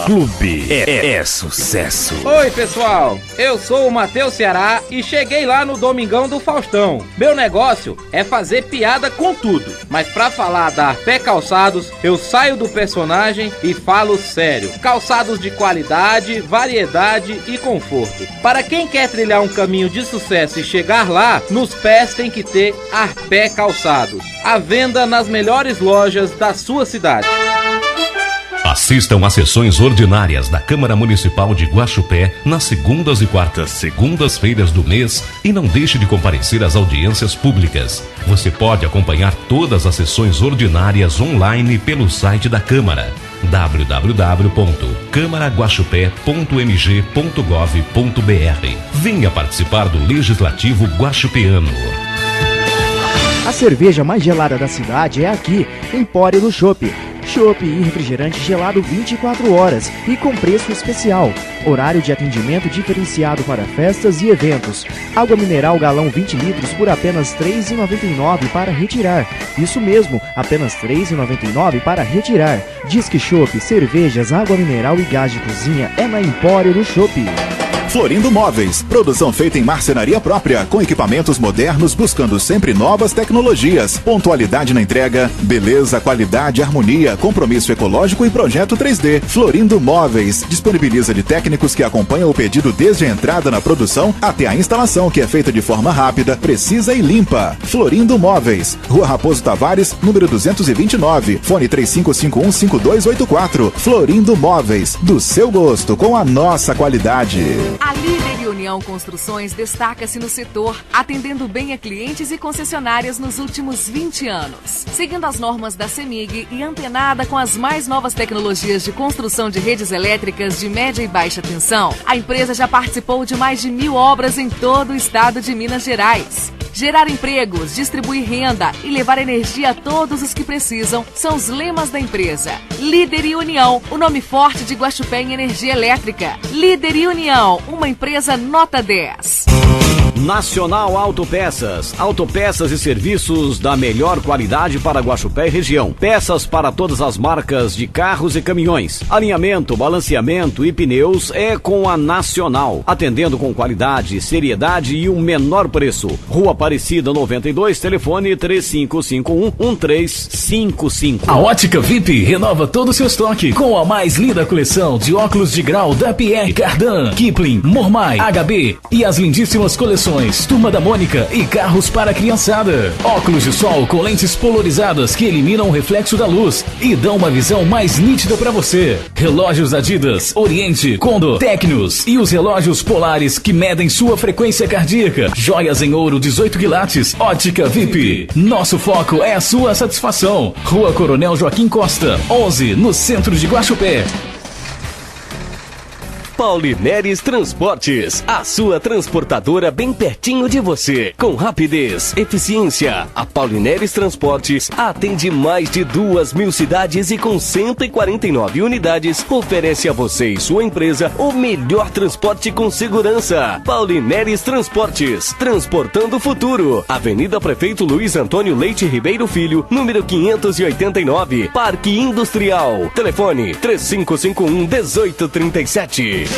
Clube é sucesso. Oi, pessoal, eu sou o Matheus Ceará e cheguei lá no Domingão do Faustão. Meu negócio é fazer piada com tudo, mas pra falar da Arpé Calçados, eu saio do personagem e falo sério. Calçados de qualidade, variedade e conforto. Para quem quer trilhar um caminho de sucesso e chegar lá, nos pés tem que ter Arpé Calçados. À venda nas melhores lojas da sua cidade. Assistam às sessões ordinárias da Câmara Municipal de Guaxupé nas segundas e quartas segundas-feiras do mês e não deixe de comparecer às audiências públicas. Você pode acompanhar todas as sessões ordinárias online pelo site da Câmara www.câmaraguaxupé.mg.gov.br. Venha participar do Legislativo Guaxupeano. A cerveja mais gelada da cidade é aqui, Empório do Chopp. Chopp e refrigerante gelado 24 horas e com preço especial. Horário de atendimento diferenciado para festas e eventos. Água mineral galão 20 litros por apenas R$ 3,99 para retirar. Isso mesmo, apenas R$ 3,99 para retirar. Disque Chopp, cervejas, água mineral e gás de cozinha é na Empório do Chopp. Florindo Móveis, produção feita em marcenaria própria, com equipamentos modernos, buscando sempre novas tecnologias, pontualidade na entrega, beleza, qualidade, harmonia, compromisso ecológico e projeto 3D. Florindo Móveis disponibiliza de técnicos que acompanham o pedido desde a entrada na produção até a instalação, que é feita de forma rápida, precisa e limpa. Florindo Móveis, Rua Raposo Tavares, número 229, fone 35515284. Florindo Móveis, do seu gosto, com a nossa qualidade. A Líder e União Construções destaca-se no setor, atendendo bem a clientes e concessionárias nos últimos 20 anos. Seguindo as normas da CEMIG e antenada com as mais novas tecnologias de construção de redes elétricas de média e baixa tensão, a empresa já participou de mais de 1.000 obras em todo o estado de Minas Gerais. Gerar empregos, distribuir renda e levar energia a todos os que precisam são os lemas da empresa. Líder e União, o nome forte de Guaxupé em energia elétrica. Líder e União, uma empresa nota 10. Nacional Autopeças. Autopeças e serviços da melhor qualidade para Guaxupé e região. Peças para todas as marcas de carros e caminhões. Alinhamento, balanceamento e pneus é com a Nacional. Atendendo com qualidade, seriedade e um menor preço. Rua Aparecida 92, telefone 3551-1355. A Ótica VIP renova todo o seu estoque com a mais linda coleção de óculos de grau da Pierre Cardin, Kipling, Mormai, HB e as lindíssimas coleções Turma da Mônica e carros para a criançada. Óculos de sol com lentes polarizadas que eliminam o reflexo da luz e dão uma visão mais nítida para você. Relógios Adidas, Oriente, Condor, Tecnos e os relógios polares que medem sua frequência cardíaca. Joias em ouro 18 quilates. Ótica VIP. Nosso foco é a sua satisfação. Rua Coronel Joaquim Costa, 11, no centro de Guaxupé. Paulineres Transportes, a sua transportadora bem pertinho de você. Com rapidez, eficiência, a Paulineres Transportes atende mais de 2.000 cidades e com 149 unidades, oferece a você e sua empresa o melhor transporte com segurança. Paulineres Transportes, transportando o futuro. Avenida Prefeito Luiz Antônio Leite Ribeiro Filho, número 589, Parque Industrial. Telefone 3551-1837.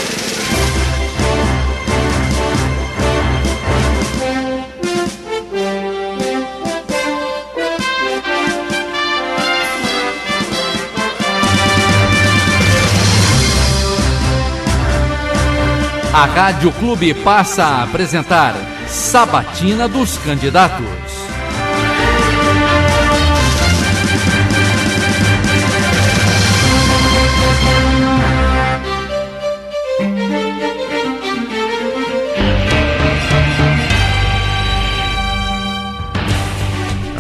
A Rádio Clube passa a apresentar Sabatina dos Candidatos.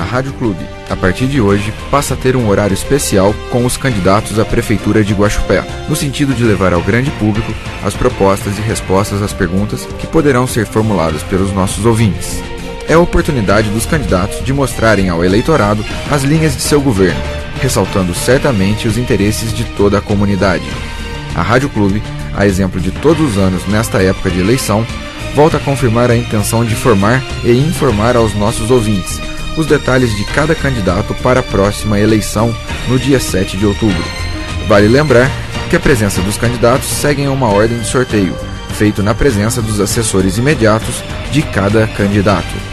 A Rádio Clube, a partir de hoje, passa a ter um horário especial com os candidatos à Prefeitura de Guaxupé, no sentido de levar ao grande público as propostas e respostas às perguntas que poderão ser formuladas pelos nossos ouvintes. É a oportunidade dos candidatos de mostrarem ao eleitorado as linhas de seu governo, ressaltando certamente os interesses de toda a comunidade. A Rádio Clube, a exemplo de todos os anos nesta época de eleição, volta a confirmar a intenção de formar e informar aos nossos ouvintes os detalhes de cada candidato para a próxima eleição no dia 7 de outubro. Vale lembrar que a presença dos candidatos segue em uma ordem de sorteio, feito na presença dos assessores imediatos de cada candidato.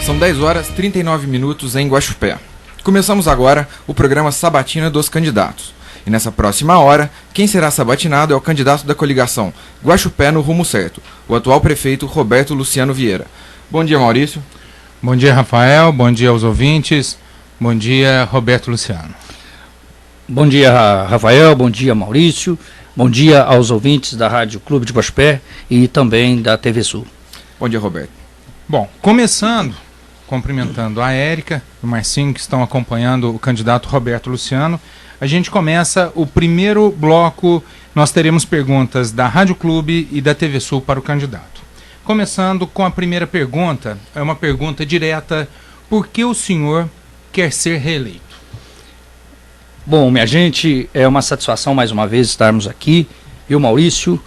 São 10 horas e 39 minutos em Guaxupé. Começamos agora o programa Sabatina dos Candidatos. E nessa próxima hora, quem será sabatinado é o candidato da coligação Guaxupé no Rumo Certo, o atual prefeito Roberto Luciano Vieira. Bom dia, Maurício. Bom dia, Rafael. Bom dia aos ouvintes. Bom dia, Roberto Luciano. Bom dia, Rafael. Bom dia, Maurício. Bom dia aos ouvintes da Rádio Clube de Guaxupé e também da TV Sul. Bom dia, Roberto. Bom, começando, cumprimentando a Érica e o Marcinho, que estão acompanhando o candidato Roberto Luciano, a gente começa o primeiro bloco. Nós teremos perguntas da Rádio Clube e da TV Sul para o candidato. Começando com a primeira pergunta, é uma pergunta direta: por que o senhor quer ser reeleito? Bom, minha gente, é uma satisfação mais uma vez estarmos aqui, eu, Maurício,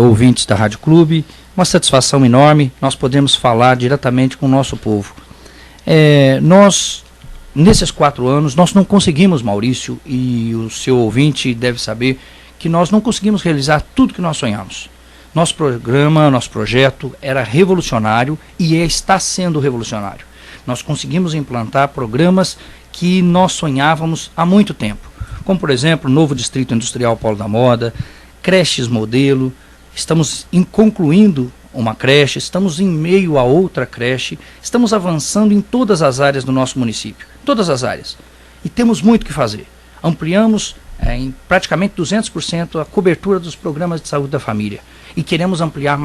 ouvintes da Rádio Clube, uma satisfação enorme, nós podemos falar diretamente com o nosso povo. Nós, nesses 4 anos, nós não conseguimos, Maurício, e o seu ouvinte deve saber, que nós não conseguimos realizar tudo que nós sonhamos. Nosso programa, nosso projeto era revolucionário e está sendo revolucionário. Nós conseguimos implantar programas que nós sonhávamos há muito tempo, como, por exemplo, o novo Distrito Industrial Polo da Moda, creches modelo, estamos concluindo uma creche, estamos em meio a outra creche, estamos avançando em todas as áreas do nosso município, todas as áreas, e temos muito que fazer. Ampliamos em praticamente 200% a cobertura dos programas de saúde da família, e queremos ampliar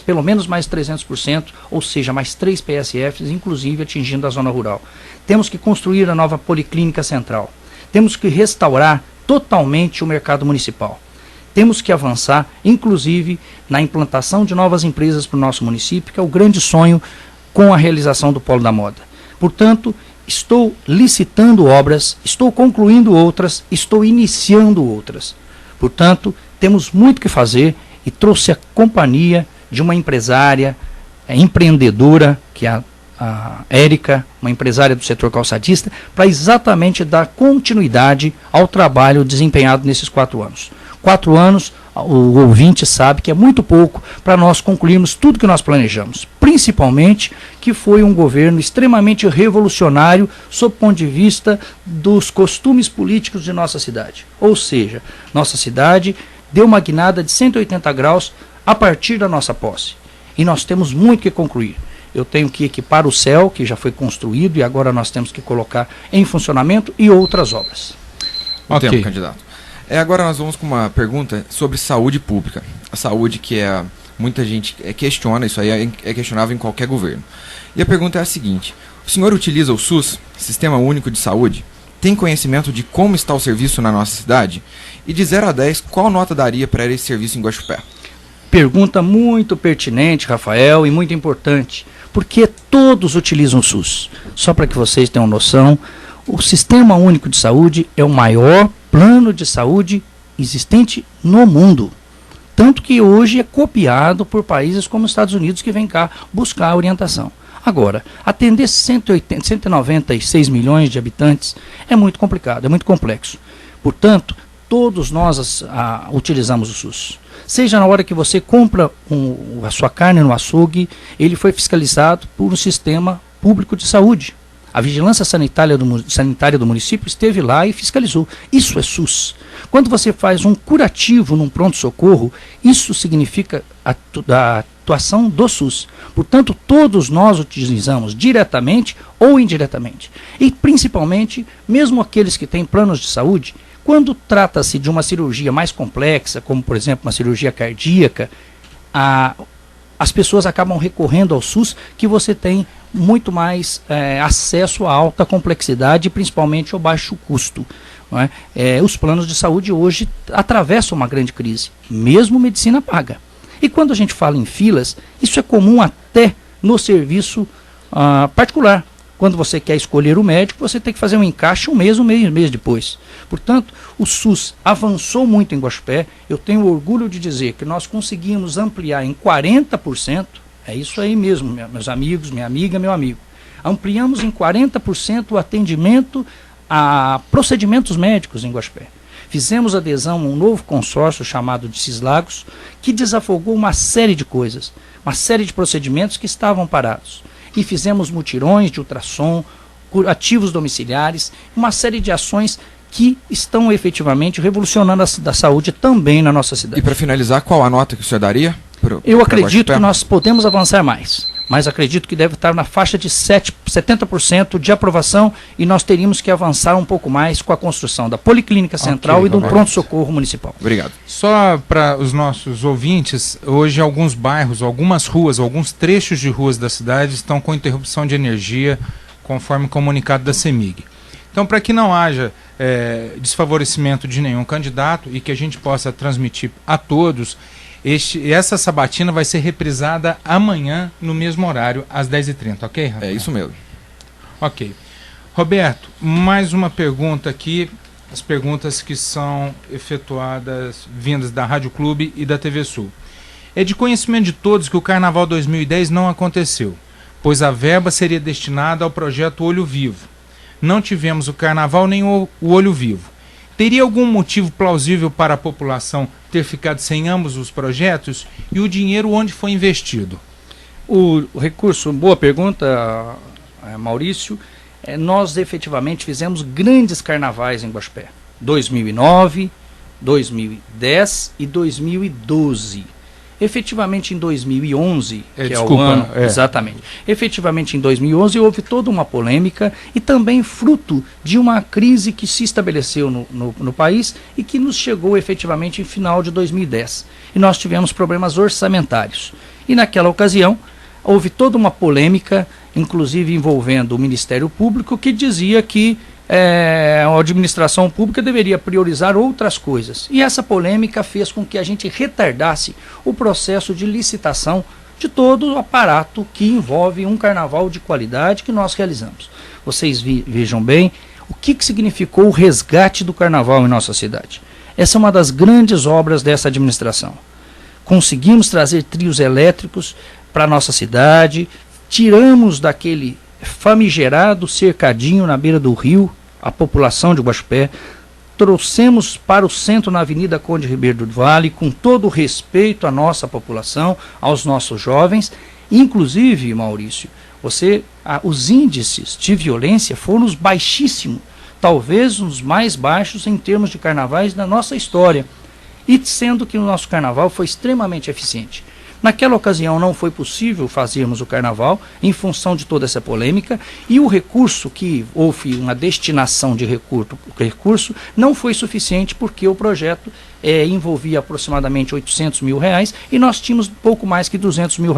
pelo menos mais 300%, ou seja, mais 3 PSFs, inclusive atingindo a zona rural. Temos que construir a nova Policlínica Central, temos que restaurar totalmente o mercado municipal. Temos que avançar, inclusive, na implantação de novas empresas para o nosso município, que é o grande sonho com a realização do Polo da Moda. Portanto, estou licitando obras, estou concluindo outras, estou iniciando outras. Portanto, temos muito que fazer e trouxe a companhia de uma empresária empreendedora, que é a Érica, uma empresária do setor calçadista, para exatamente dar continuidade ao trabalho desempenhado nesses 4 anos. 4 anos, o ouvinte sabe que é muito pouco para nós concluirmos tudo que nós planejamos, principalmente que foi um governo extremamente revolucionário sob o ponto de vista dos costumes políticos de nossa cidade. Ou seja, nossa cidade deu uma guinada de 180 graus a partir da nossa posse. E nós temos muito que concluir. Eu tenho que equipar o CEL, que já foi construído, e agora nós temos que colocar em funcionamento, e outras obras. Ok, tempo, candidato. Agora nós vamos com uma pergunta sobre saúde pública. A saúde que muita gente questiona, isso aí é questionável em qualquer governo. E a pergunta é a seguinte: o senhor utiliza o SUS, Sistema Único de Saúde? Tem conhecimento de como está o serviço na nossa cidade? E de 0 a 10, qual nota daria para esse serviço em Guaxupé? Pergunta muito pertinente, Rafael, e muito importante, porque todos utilizam o SUS. Só para que vocês tenham noção, o Sistema Único de Saúde é o maior plano de saúde existente no mundo. Tanto que hoje é copiado por países como os Estados Unidos, que vêm cá buscar a orientação. Agora, atender 196 milhões de habitantes é muito complicado, é muito complexo. Portanto, todos nós utilizamos o SUS. Seja na hora que você compra a sua carne no açougue, ele foi fiscalizado por um sistema público de saúde. A vigilância sanitária do município esteve lá e fiscalizou. Isso é SUS. Quando você faz um curativo num pronto-socorro, isso significa a atuação do SUS. Portanto, todos nós utilizamos diretamente ou indiretamente. E principalmente, mesmo aqueles que têm planos de saúde, quando trata-se de uma cirurgia mais complexa, como por exemplo uma cirurgia cardíaca, as pessoas acabam recorrendo ao SUS, que você tem muito mais acesso à alta complexidade e principalmente ao baixo custo. Não é? Os planos de saúde hoje atravessam uma grande crise, mesmo medicina paga. E quando a gente fala em filas, isso é comum até no serviço particular. Quando você quer escolher o médico, você tem que fazer um encaixe um mês depois. Portanto, o SUS avançou muito em Guaxupé. Eu tenho orgulho de dizer que nós conseguimos ampliar em 40%, é isso aí mesmo, meus amigos, minha amiga, meu amigo. Ampliamos em 40% o atendimento a procedimentos médicos em Guaxupé. Fizemos adesão a um novo consórcio chamado de Cislagos, que desafogou uma série de coisas, uma série de procedimentos que estavam parados. E fizemos mutirões de ultrassom, curativos domiciliares, uma série de ações que estão efetivamente revolucionando a saúde também na nossa cidade. E para finalizar, qual a nota que o senhor daria? Eu acredito que nós podemos avançar mais, mas acredito que deve estar na faixa de 70% de aprovação, e nós teríamos que avançar um pouco mais com a construção da Policlínica Central e do pronto-socorro municipal. Obrigado. Só para os nossos ouvintes, hoje alguns bairros, algumas ruas, alguns trechos de ruas da cidade estão com interrupção de energia, conforme comunicado da CEMIG. Então, para que não haja desfavorecimento de nenhum candidato e que a gente possa transmitir a todos, essa sabatina vai ser reprisada amanhã no mesmo horário, às 10h30, ok, Rafael? É isso mesmo. Ok. Roberto, mais uma pergunta aqui, as perguntas que são efetuadas, vindas da Rádio Clube e da TV Sul. É de conhecimento de todos que o Carnaval 2010 não aconteceu, pois a verba seria destinada ao projeto Olho Vivo. Não tivemos o Carnaval nem o Olho Vivo. Teria algum motivo plausível para a população ter ficado sem ambos os projetos, e o dinheiro onde foi investido? O recurso, boa pergunta, Maurício. Nós efetivamente fizemos grandes carnavais em Guaxupé. 2009, 2010 e 2012. Efetivamente em 2011, o ano, exatamente. Efetivamente em 2011 houve toda uma polêmica e também fruto de uma crise que se estabeleceu no país e que nos chegou efetivamente em final de 2010. E nós tivemos problemas orçamentários. E naquela ocasião houve toda uma polêmica, inclusive envolvendo o Ministério Público, que dizia que a administração pública deveria priorizar outras coisas. E essa polêmica fez com que a gente retardasse o processo de licitação de todo o aparato que envolve um carnaval de qualidade que nós realizamos. Vocês vejam bem o que significou o resgate do carnaval em nossa cidade. Essa é uma das grandes obras dessa administração. Conseguimos trazer trios elétricos para a nossa cidade, tiramos daquele famigerado cercadinho na beira do rio a população de Guaxupé, trouxemos para o centro na Avenida Conde Ribeiro do Vale, com todo o respeito à nossa população, aos nossos jovens. Inclusive, Maurício, os índices de violência foram os baixíssimos, talvez os mais baixos em termos de carnavais da nossa história, e sendo que o nosso carnaval foi extremamente eficiente. Naquela ocasião não foi possível fazermos o carnaval em função de toda essa polêmica, e o recurso, que houve uma destinação de recurso, não foi suficiente, porque o projeto envolvia aproximadamente R$800 mil e nós tínhamos pouco mais que R$200 mil.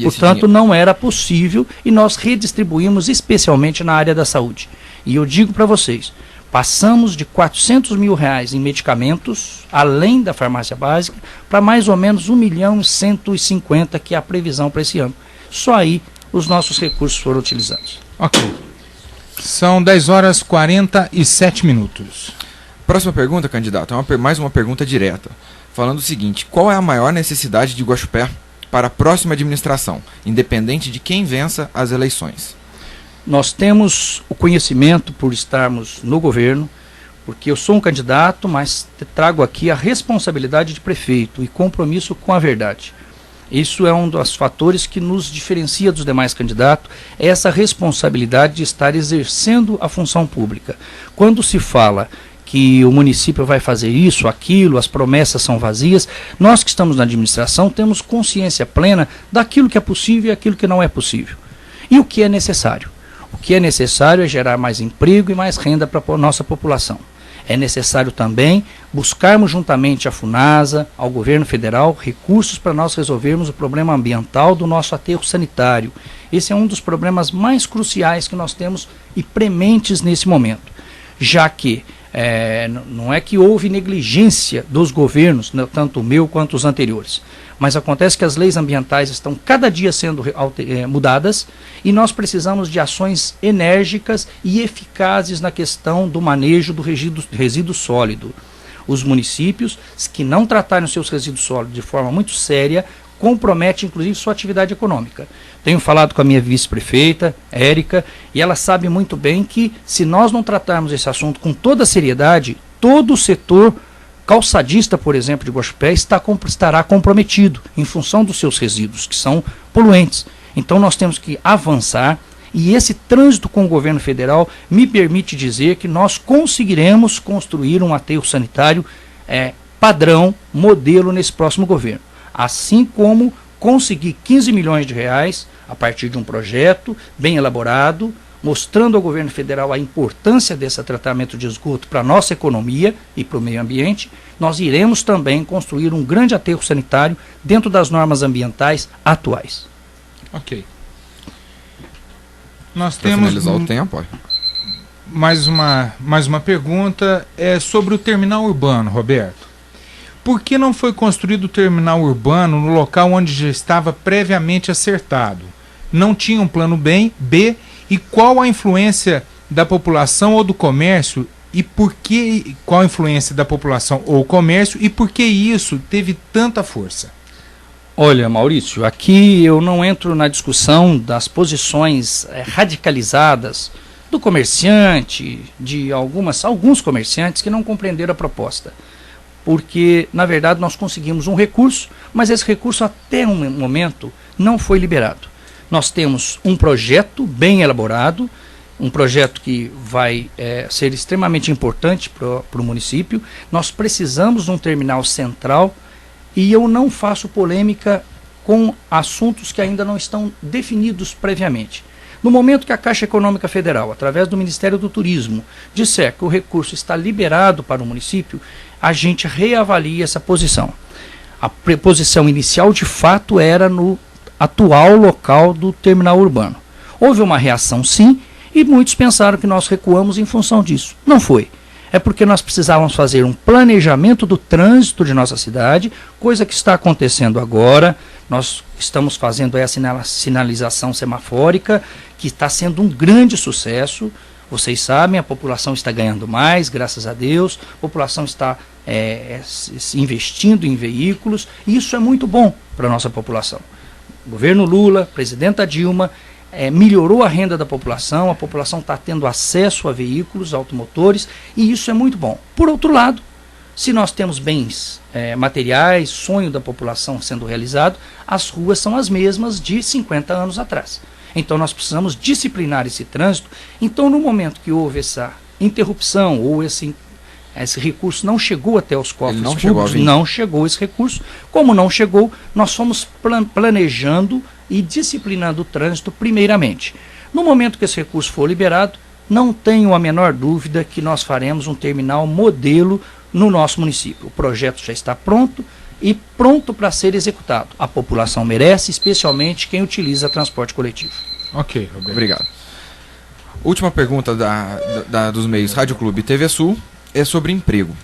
Portanto, não era possível, e nós redistribuímos especialmente na área da saúde. E eu digo para vocês, passamos de R$400 mil em medicamentos, além da farmácia básica, para mais ou menos 1.150.000, que é a previsão para esse ano. Só aí os nossos recursos foram utilizados. Ok. São 10h47. Próxima pergunta, candidato, mais uma pergunta direta. Falando o seguinte: qual é a maior necessidade de Guaxupé para a próxima administração, independente de quem vença as eleições? Nós temos o conhecimento por estarmos no governo, porque eu sou um candidato, mas trago aqui a responsabilidade de prefeito e compromisso com a verdade. Isso é um dos fatores que nos diferencia dos demais candidatos, é essa responsabilidade de estar exercendo a função pública. Quando se fala que o município vai fazer isso, aquilo, as promessas são vazias, nós que estamos na administração temos consciência plena daquilo que é possível e aquilo que não é possível. E o que é necessário? O que é necessário é gerar mais emprego e mais renda para a nossa população. É necessário também buscarmos juntamente à FUNASA, ao governo federal, recursos para nós resolvermos o problema ambiental do nosso aterro sanitário. Esse é um dos problemas mais cruciais que nós temos e prementes nesse momento, já que não é que houve negligência dos governos, tanto o meu quanto os anteriores, mas acontece que as leis ambientais estão cada dia sendo mudadas e nós precisamos de ações enérgicas e eficazes na questão do manejo do resíduo sólido. Os municípios que não tratarem os seus resíduos sólidos de forma muito séria comprometem inclusive sua atividade econômica. Tenho falado com a minha vice-prefeita, Érica, e ela sabe muito bem que se nós não tratarmos esse assunto com toda a seriedade, todo o setor calçadista, por exemplo, de Guaxupé estará comprometido em função dos seus resíduos, que são poluentes. Então nós temos que avançar e esse trânsito com o governo federal me permite dizer que nós conseguiremos construir um aterro sanitário padrão, modelo nesse próximo governo. Assim como conseguir 15 milhões de reais a partir de um projeto bem elaborado, mostrando ao governo federal a importância desse tratamento de esgoto para a nossa economia e para o meio ambiente, nós iremos também construir um grande aterro sanitário dentro das normas ambientais atuais. Ok. Nós temos finalizar o tempo. mais uma pergunta sobre o terminal urbano, Roberto. Por que não foi construído o terminal urbano no local onde já estava previamente acertado? Não tinha um plano B e qual a influência da população ou do comércio e qual a influência da população ou comércio e por que isso teve tanta força? Olha, Maurício, aqui eu não entro na discussão das posições radicalizadas do comerciante, de alguns comerciantes que não compreenderam a proposta. Porque, na verdade, nós conseguimos um recurso, mas esse recurso até um momento não foi liberado. Nós temos um projeto bem elaborado, um projeto que vai ser extremamente importante para o município. Nós precisamos de um terminal central e eu não faço polêmica com assuntos que ainda não estão definidos previamente. No momento que a Caixa Econômica Federal, através do Ministério do Turismo, disser que o recurso está liberado para o município, a gente reavalia essa posição. A posição inicial, de fato, era no atual local do terminal urbano. Houve uma reação, sim, e muitos pensaram que nós recuamos em função disso. Não foi. É porque nós precisávamos fazer um planejamento do trânsito de nossa cidade, coisa que está acontecendo agora. Nós estamos fazendo essa sinalização semafórica, que está sendo um grande sucesso. Vocês sabem, a população está ganhando mais, graças a Deus. A população está investindo em veículos, e isso é muito bom para a nossa população. O governo Lula, a presidenta Dilma, melhorou a renda da população, a população está tendo acesso a veículos automotores, e isso é muito bom. Por outro lado, se nós temos bens materiais, sonho da população sendo realizado, as ruas são as mesmas de 50 anos atrás. Então nós precisamos disciplinar esse trânsito. Então, no momento que houve essa interrupção ou esse recurso não chegou até os cofres públicos, não chegou esse recurso. Como não chegou, nós fomos planejando e disciplinando o trânsito primeiramente. No momento que esse recurso for liberado, não tenho a menor dúvida que nós faremos um terminal modelo no nosso município. O projeto já está pronto e pronto para ser executado. A população merece, especialmente quem utiliza transporte coletivo. Ok, Roberto. Obrigado. Última pergunta dos meios Rádio Clube e TV Sul é sobre emprego.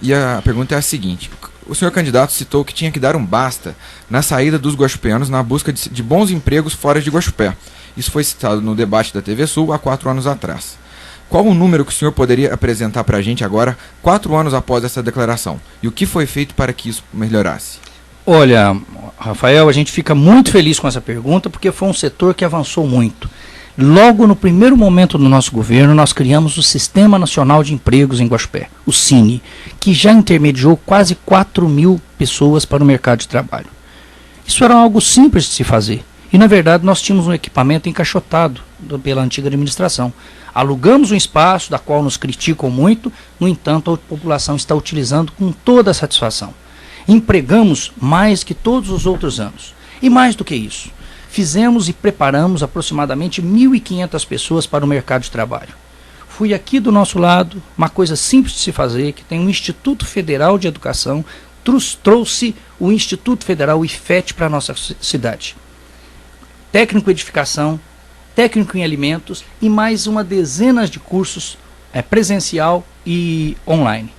E a pergunta é a seguinte: o senhor candidato citou que tinha que dar um basta na saída dos guaxupeanos na busca de bons empregos fora de Guaxupé. Isso foi citado no debate da TV Sul há 4 anos atrás. Qual o número que o senhor poderia apresentar para a gente agora, 4 anos após essa declaração? E o que foi feito para que isso melhorasse? Olha, Rafael, a gente fica muito feliz com essa pergunta, porque foi um setor que avançou muito. Logo no primeiro momento do nosso governo, nós criamos o Sistema Nacional de Empregos em Guaxupé, o SINE, que já intermediou quase 4.000 pessoas para o mercado de trabalho. Isso era algo simples de se fazer. E, na verdade, nós tínhamos um equipamento encaixotado pela antiga administração. Alugamos um espaço, da qual nos criticam muito, no entanto, a população está utilizando com toda a satisfação. Empregamos mais que todos os outros anos. E mais do que isso, fizemos e preparamos aproximadamente 1.500 pessoas para o mercado de trabalho. Fui aqui do nosso lado, uma coisa simples de se fazer, que tem um Instituto Federal de Educação, trouxe o Instituto Federal, o IFET, para a nossa cidade. Técnico em edificação, técnico em alimentos e mais uma dezena de cursos presencial e online.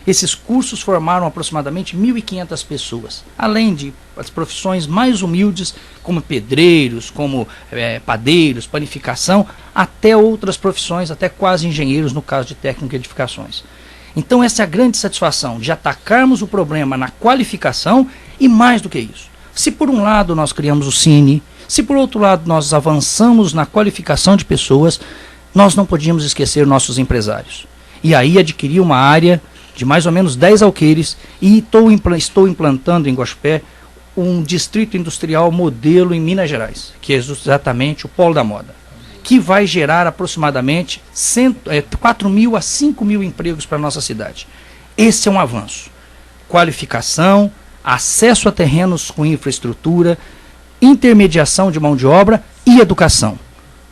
Esses cursos formaram aproximadamente 1.500 pessoas, além de as profissões mais humildes, como pedreiros, como padeiros, panificação, até outras profissões, até quase engenheiros, no caso de técnico de edificações. Então essa é a grande satisfação, de atacarmos o problema na qualificação e mais do que isso. Se por um lado nós criamos o Cine, se por outro lado nós avançamos na qualificação de pessoas, nós não podíamos esquecer nossos empresários. E aí adquiri uma área de mais ou menos 10 alqueires e estou implantando em Guaxupé um distrito industrial modelo em Minas Gerais, que é exatamente o Polo da Moda, que vai gerar aproximadamente 4.000 a 5.000 empregos para a nossa cidade. Esse é um avanço. Qualificação, acesso a terrenos com infraestrutura, intermediação de mão de obra e educação.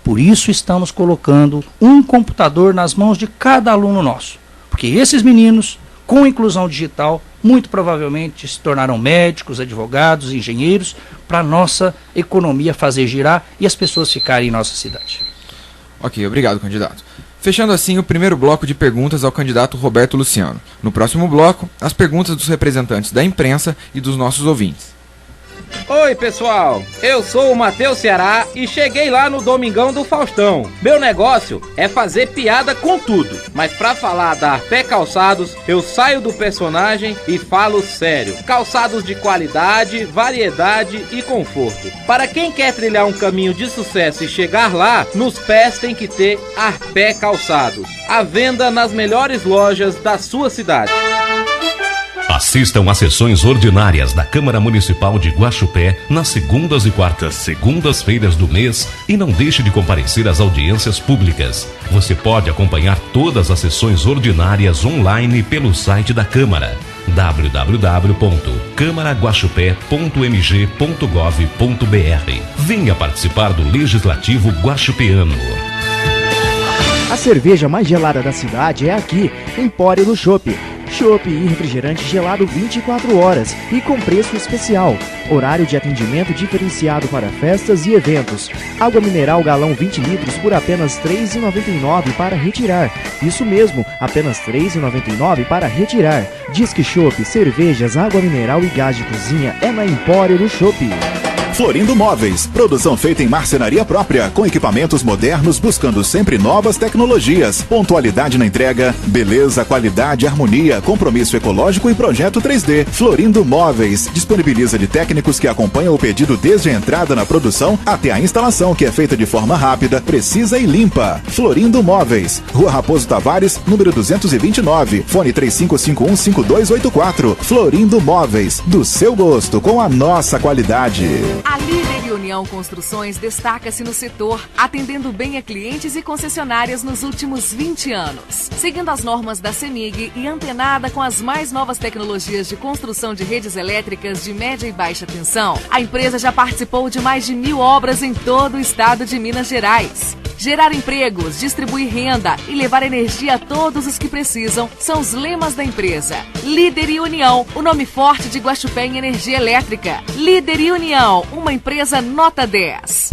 Por isso estamos colocando um computador nas mãos de cada aluno nosso. Porque esses meninos, com inclusão digital, muito provavelmente se tornarão médicos, advogados, engenheiros, para a nossa economia fazer girar e as pessoas ficarem em nossa cidade. Ok, obrigado, candidato. Fechando assim o primeiro bloco de perguntas ao candidato Roberto Luciano. No próximo bloco, as perguntas dos representantes da imprensa e dos nossos ouvintes. Oi pessoal, eu sou o Matheus Ceará e cheguei lá no Domingão do Faustão. Meu negócio é fazer piada com tudo, mas pra falar da Arpé Calçados, eu saio do personagem e falo sério. Calçados de qualidade, variedade e conforto. Para quem quer trilhar um caminho de sucesso e chegar lá, nos pés tem que ter Arpé Calçados. À venda nas melhores lojas da sua cidade. Assistam às sessões ordinárias da Câmara Municipal de Guaxupé nas segundas e quartas segundas-feiras do mês e não deixe de comparecer às audiências públicas. Você pode acompanhar todas as sessões ordinárias online pelo site da Câmara www.câmaraguaxupé.mg.gov.br. Venha participar do Legislativo Guaxupeano. A cerveja mais gelada da cidade é aqui, Empório do Chopp. Chopp e refrigerante gelado 24 horas e com preço especial. Horário de atendimento diferenciado para festas e eventos. Água mineral galão 20 litros por apenas R$ 3,99 para retirar. Isso mesmo, apenas R$ 3,99 para retirar. Disque Chopp, cervejas, água mineral e gás de cozinha é na Empório do Chopp. Florindo Móveis, produção feita em marcenaria própria, com equipamentos modernos, buscando sempre novas tecnologias, pontualidade na entrega, beleza, qualidade, harmonia, compromisso ecológico e projeto 3D. Florindo Móveis disponibiliza de técnicos que acompanham o pedido desde a entrada na produção até a instalação, que é feita de forma rápida, precisa e limpa. Florindo Móveis, Rua Raposo Tavares, número 229, fone 3551-5284. Florindo Móveis, do seu gosto, com a nossa qualidade. A Líder União Construções destaca-se no setor, atendendo bem a clientes e concessionárias nos últimos 20 anos. Seguindo as normas da CEMIG e antenada com as mais novas tecnologias de construção de redes elétricas de média e baixa tensão, a empresa já participou de mais de 1.000 obras em todo o estado de Minas Gerais. Gerar empregos, distribuir renda e levar energia a todos os que precisam são os lemas da empresa. Líder e União, o nome forte de Guaxupé em energia elétrica. Líder e União, uma empresa nota 10.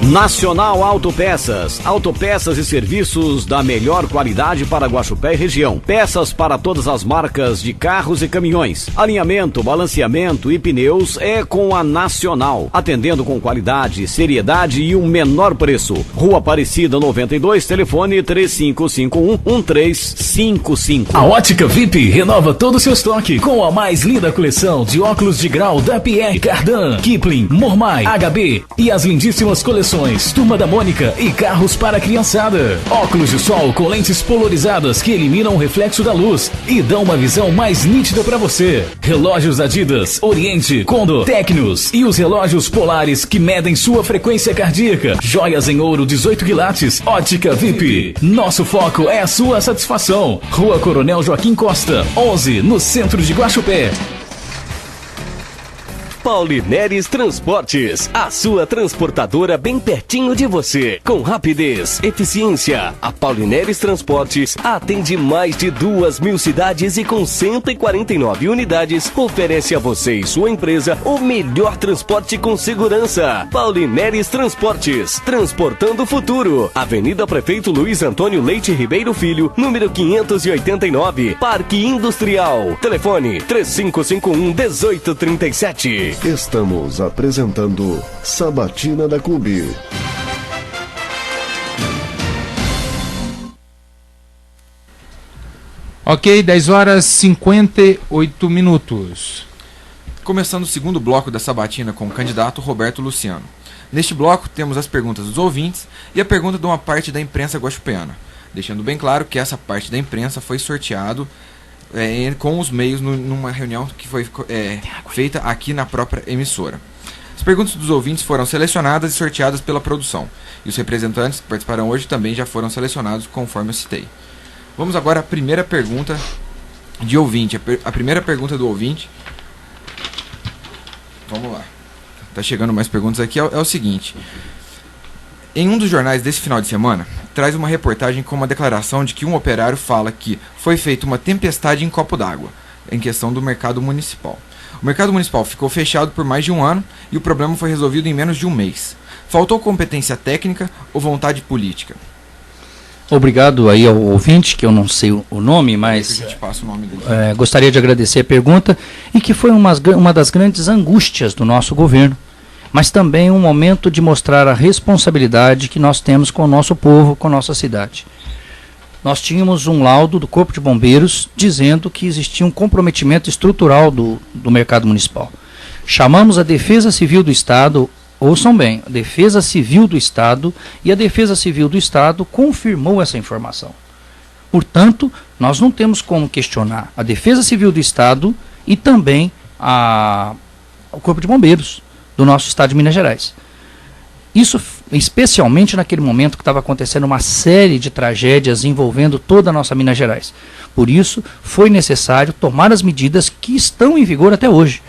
Nacional Autopeças. Autopeças e serviços da melhor qualidade para Guaxupé e região. Peças para todas as marcas de carros e caminhões. Alinhamento, balanceamento e pneus é com a Nacional. Atendendo com qualidade, seriedade e um menor preço. Rua Aparecida 92, telefone 3551-1355. A Ótica VIP renova todo o seu estoque com a mais linda coleção de óculos de grau da Pierre Cardin, Kipling, Mormai, HB e as lindíssimas coleções Turma da Mônica e carros para a criançada. Óculos de sol com lentes polarizadas que eliminam o reflexo da luz e dão uma visão mais nítida para você. Relógios Adidas, Oriente, Condor, Tecnos e os relógios polares que medem sua frequência cardíaca. Joias em ouro 18 quilates. Ótica VIP. Nosso foco é a sua satisfação. Rua Coronel Joaquim Costa, 11, no centro de Guaxupé. Paulineres Transportes, a sua transportadora bem pertinho de você. Com rapidez, eficiência, a Paulineres Transportes atende mais de 2.000 cidades e com 149 unidades oferece a você e sua empresa o melhor transporte com segurança. Paulineres Transportes, transportando o futuro. Avenida Prefeito Luiz Antônio Leite Ribeiro Filho, número 589, Parque Industrial. Telefone 3551-1837. Estamos apresentando Sabatina da Clube. Ok, 10 horas 58 minutos. Começando o segundo bloco da Sabatina com o candidato Roberto Luciano. Neste bloco temos as perguntas dos ouvintes e a pergunta de uma parte da imprensa guaxupeana, deixando bem claro que essa parte da imprensa foi sorteado com os meios numa reunião que foi feita aqui na própria emissora. As perguntas dos ouvintes foram selecionadas e sorteadas pela produção, e os representantes que participarão hoje também já foram selecionados conforme eu citei. Vamos agora à primeira pergunta de ouvinte. A primeira pergunta do ouvinte... Vamos lá. Tá chegando mais perguntas aqui. É o seguinte. Em um dos jornais desse final de semana, traz uma reportagem com uma declaração de que um operário fala que foi feita uma tempestade em copo d'água, em questão do mercado municipal. O mercado municipal ficou fechado por mais de um ano e o problema foi resolvido em menos de um mês. Faltou competência técnica ou vontade política? Obrigado aí ao ouvinte, que eu não sei o nome, mas gostaria de agradecer a pergunta e que foi uma das grandes angústias do nosso governo, mas também um momento de mostrar a responsabilidade que nós temos com o nosso povo, com a nossa cidade. Nós tínhamos um laudo do Corpo de Bombeiros dizendo que existia um comprometimento estrutural do mercado municipal. Chamamos a Defesa Civil do Estado, ouçam bem, a Defesa Civil do Estado, e a Defesa Civil do Estado confirmou essa informação. Portanto, nós não temos como questionar a Defesa Civil do Estado e também o Corpo de Bombeiros do nosso estado de Minas Gerais. Isso especialmente naquele momento que estava acontecendo uma série de tragédias envolvendo toda a nossa Minas Gerais. Por isso, foi necessário tomar as medidas que estão em vigor até hoje.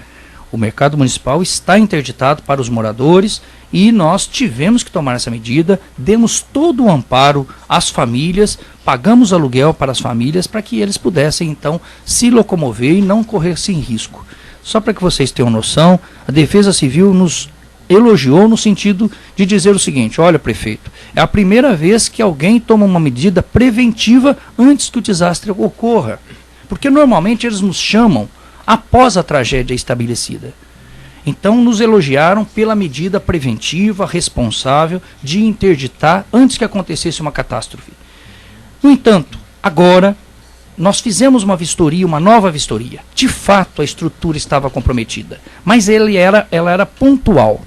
O mercado municipal está interditado para os moradores e nós tivemos que tomar essa medida, demos todo o amparo às famílias, pagamos aluguel para as famílias para que eles pudessem então se locomover e não corressem risco. Só para que vocês tenham noção, a Defesa Civil nos elogiou no sentido de dizer o seguinte: olha, prefeito, é a primeira vez que alguém toma uma medida preventiva antes que o desastre ocorra. Porque normalmente eles nos chamam após a tragédia estabelecida. Então nos elogiaram pela medida preventiva, responsável, de interditar antes que acontecesse uma catástrofe. No entanto, agora nós fizemos uma vistoria, uma nova vistoria. De fato, a estrutura estava comprometida, mas ela era pontual.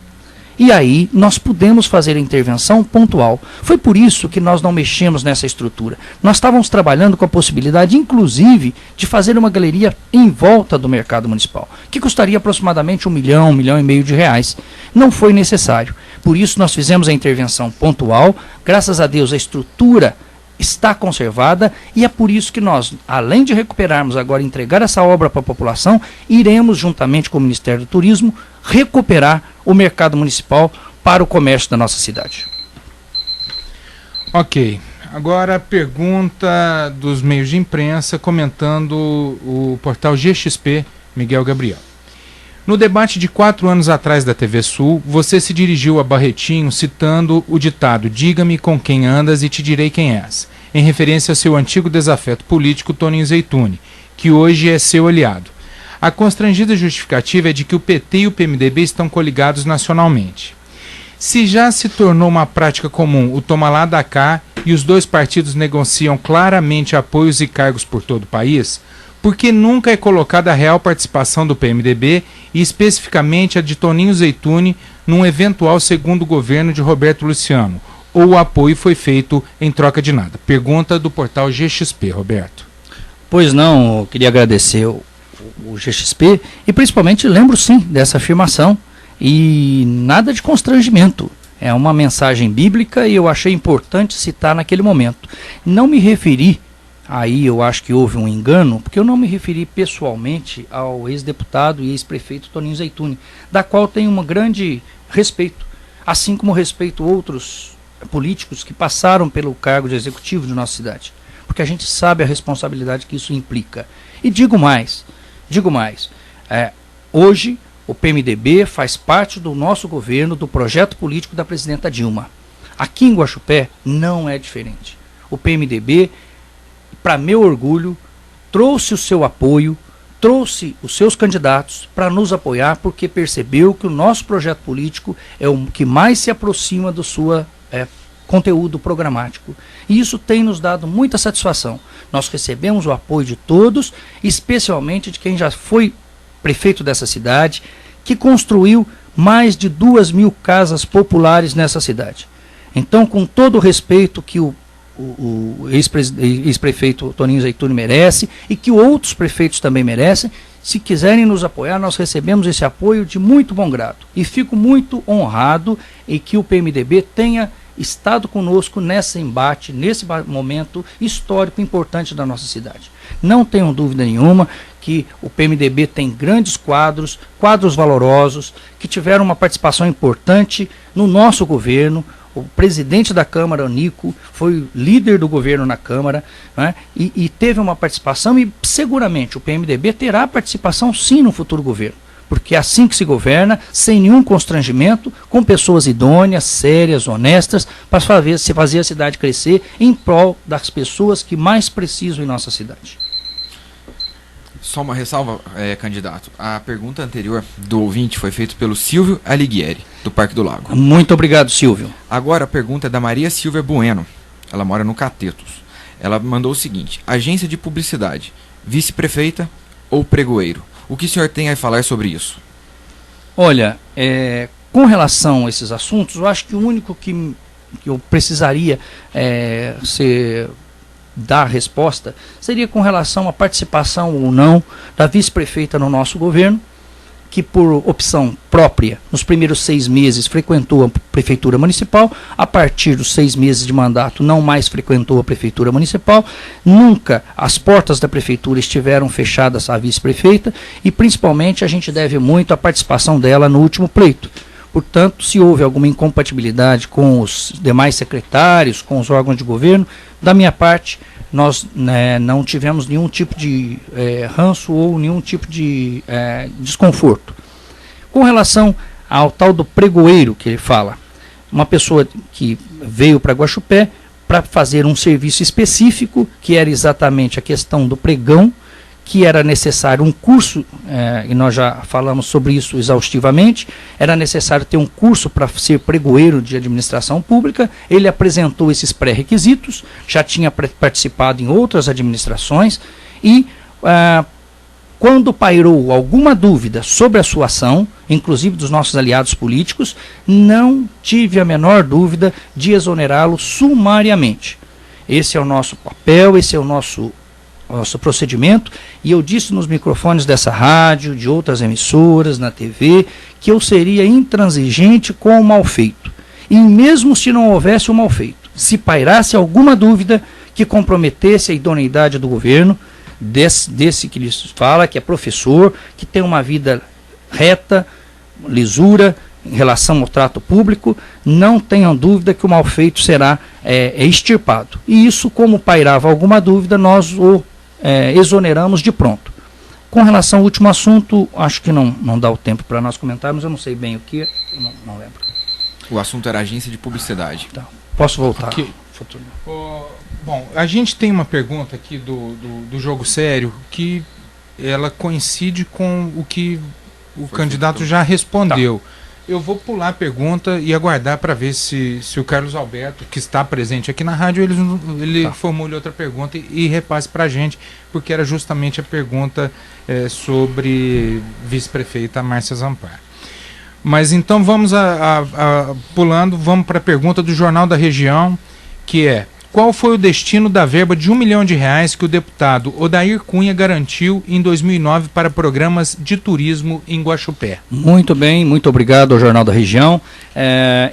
E aí nós pudemos fazer a intervenção pontual. Foi por isso que nós não mexemos nessa estrutura. Nós estávamos trabalhando com a possibilidade, inclusive, de fazer uma galeria em volta do mercado municipal, que custaria aproximadamente R$1 milhão, R$1,5 milhão de reais. Não foi necessário. Por isso nós fizemos a intervenção pontual. Graças a Deus a estrutura está conservada e é por isso que nós, além de recuperarmos agora, entregar essa obra para a população, iremos, juntamente com o Ministério do Turismo, recuperar o mercado municipal para o comércio da nossa cidade. Ok. Agora a pergunta dos meios de imprensa comentando o portal GXP, Miguel Gabriel. No debate de 4 anos atrás da TV Sul, você se dirigiu a Barretinho citando o ditado "Diga-me com quem andas e te direi quem és", em referência ao seu antigo desafeto político Toninho Zeituni, que hoje é seu aliado. A constrangida justificativa é de que o PT e o PMDB estão coligados nacionalmente. Se já se tornou uma prática comum o toma lá da cá e os dois partidos negociam claramente apoios e cargos por todo o país, por que nunca é colocada a real participação do PMDB e especificamente a de Toninho Zeituni num eventual segundo governo de Roberto Luciano? Ou o apoio foi feito em troca de nada? Pergunta do portal GXP, Roberto. Pois não, eu queria agradecer o GXP e principalmente lembro sim dessa afirmação e nada de constrangimento. É uma mensagem bíblica e eu achei importante citar naquele momento. Não me referi aí eu acho que houve um engano, porque eu não me referi pessoalmente ao ex-deputado e ex-prefeito Toninho Zeituni, da qual tenho um grande respeito, assim como respeito outros políticos que passaram pelo cargo de executivo de nossa cidade, porque a gente sabe a responsabilidade que isso implica. E digo mais, hoje o PMDB faz parte do nosso governo, do projeto político da presidenta Dilma. Aqui em Guaxupé não é diferente. O PMDB, para meu orgulho, trouxe o seu apoio, trouxe os seus candidatos para nos apoiar, porque percebeu que o nosso projeto político é o que mais se aproxima do seu conteúdo programático. E isso tem nos dado muita satisfação. Nós recebemos o apoio de todos, especialmente de quem já foi prefeito dessa cidade, que construiu mais de 2.000 casas populares nessa cidade. Então, com todo o respeito que o ex-prefeito Toninho Zeituni merece e que outros prefeitos também merecem, se quiserem nos apoiar, nós recebemos esse apoio de muito bom grado. E fico muito honrado em que o PMDB tenha estado conosco nesse embate, nesse momento histórico importante da nossa cidade. Não tenham dúvida nenhuma que o PMDB tem grandes quadros valorosos, que tiveram uma participação importante no nosso governo. O presidente da Câmara, o Nico, foi líder do governo na Câmara, né, e teve uma participação, e seguramente o PMDB terá participação sim no futuro governo, porque é assim que se governa, sem nenhum constrangimento, com pessoas idôneas, sérias, honestas, para fazer a cidade crescer em prol das pessoas que mais precisam em nossa cidade. Só uma ressalva, candidato. A pergunta anterior do ouvinte foi feita pelo Silvio Alighieri, do Parque do Lago. Muito obrigado, Silvio. Agora a pergunta é da Maria Silvia Bueno. Ela mora no Catetos. Ela mandou o seguinte: agência de publicidade, vice-prefeita ou pregoeiro? O que o senhor tem a falar sobre isso? Olha, com relação a esses assuntos, eu acho que o único que eu precisaria dar resposta seria com relação à participação ou não da vice-prefeita no nosso governo, que por opção própria, nos primeiros 6 meses frequentou a prefeitura municipal, a partir dos 6 meses de mandato não mais frequentou a prefeitura municipal, nunca as portas da prefeitura estiveram fechadas à vice-prefeita, e principalmente a gente deve muito à participação dela no último pleito. Portanto, se houve alguma incompatibilidade com os demais secretários, com os órgãos de governo, da minha parte, nós não tivemos nenhum tipo de ranço ou nenhum tipo de desconforto. Com relação ao tal do pregoeiro que ele fala, uma pessoa que veio para Guaxupé para fazer um serviço específico, que era exatamente a questão do pregão, que era necessário um curso, e nós já falamos sobre isso exaustivamente, era necessário ter um curso para ser pregoeiro de administração pública. Ele apresentou esses pré-requisitos, já tinha participado em outras administrações, e quando pairou alguma dúvida sobre a sua ação, inclusive dos nossos aliados políticos, não tive a menor dúvida de exonerá-lo sumariamente. Esse é o nosso papel, esse é o nosso procedimento, e eu disse nos microfones dessa rádio, de outras emissoras, na TV, que eu seria intransigente com o mal feito. E mesmo se não houvesse o mal feito, se pairasse alguma dúvida que comprometesse a idoneidade do governo, desse que lhes fala, que é professor, que tem uma vida reta, lisura, em relação ao trato público, não tenham dúvida que o mal feito será extirpado. E isso, como pairava alguma dúvida, nós o exoneramos de pronto. Com relação ao último assunto, acho que não dá o tempo para nós comentarmos, eu não sei bem o que, não lembro. O assunto era agência de publicidade. Tá. Posso voltar? Okay. Bom, a gente tem uma pergunta aqui do Jogo Sério, que ela coincide com o que o candidato já respondeu. Tá. Eu vou pular a pergunta e aguardar para ver se o Carlos Alberto, que está presente aqui na rádio, ele formule outra pergunta e repasse para a gente, porque era justamente a pergunta sobre vice-prefeita Márcia Zampar. Mas então vamos pulando, vamos para a pergunta do Jornal da Região, que é: qual foi o destino da verba de R$1 milhão que o deputado Odair Cunha garantiu em 2009 para programas de turismo em Guaxupé? Muito bem, muito obrigado ao Jornal da Região.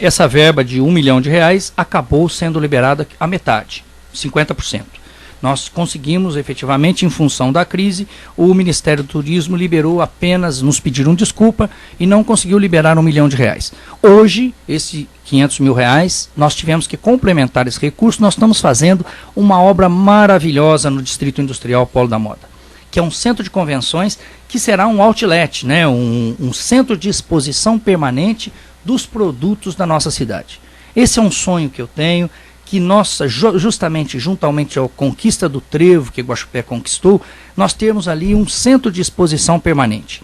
Essa verba de R$1 milhão acabou sendo liberada a metade, 50%. Nós conseguimos, efetivamente, em função da crise, o Ministério do Turismo liberou apenas, nos pediram desculpa, e não conseguiu liberar R$1 milhão. Hoje, esse R$500 mil, nós tivemos que complementar esse recurso. Nós estamos fazendo uma obra maravilhosa no Distrito Industrial Polo da Moda, que é um centro de convenções que será um outlet, né? um centro de exposição permanente dos produtos da nossa cidade. Esse é um sonho que eu tenho, que nós, justamente juntamente à conquista do Trevo, que Guaxupé conquistou, nós temos ali um centro de exposição permanente.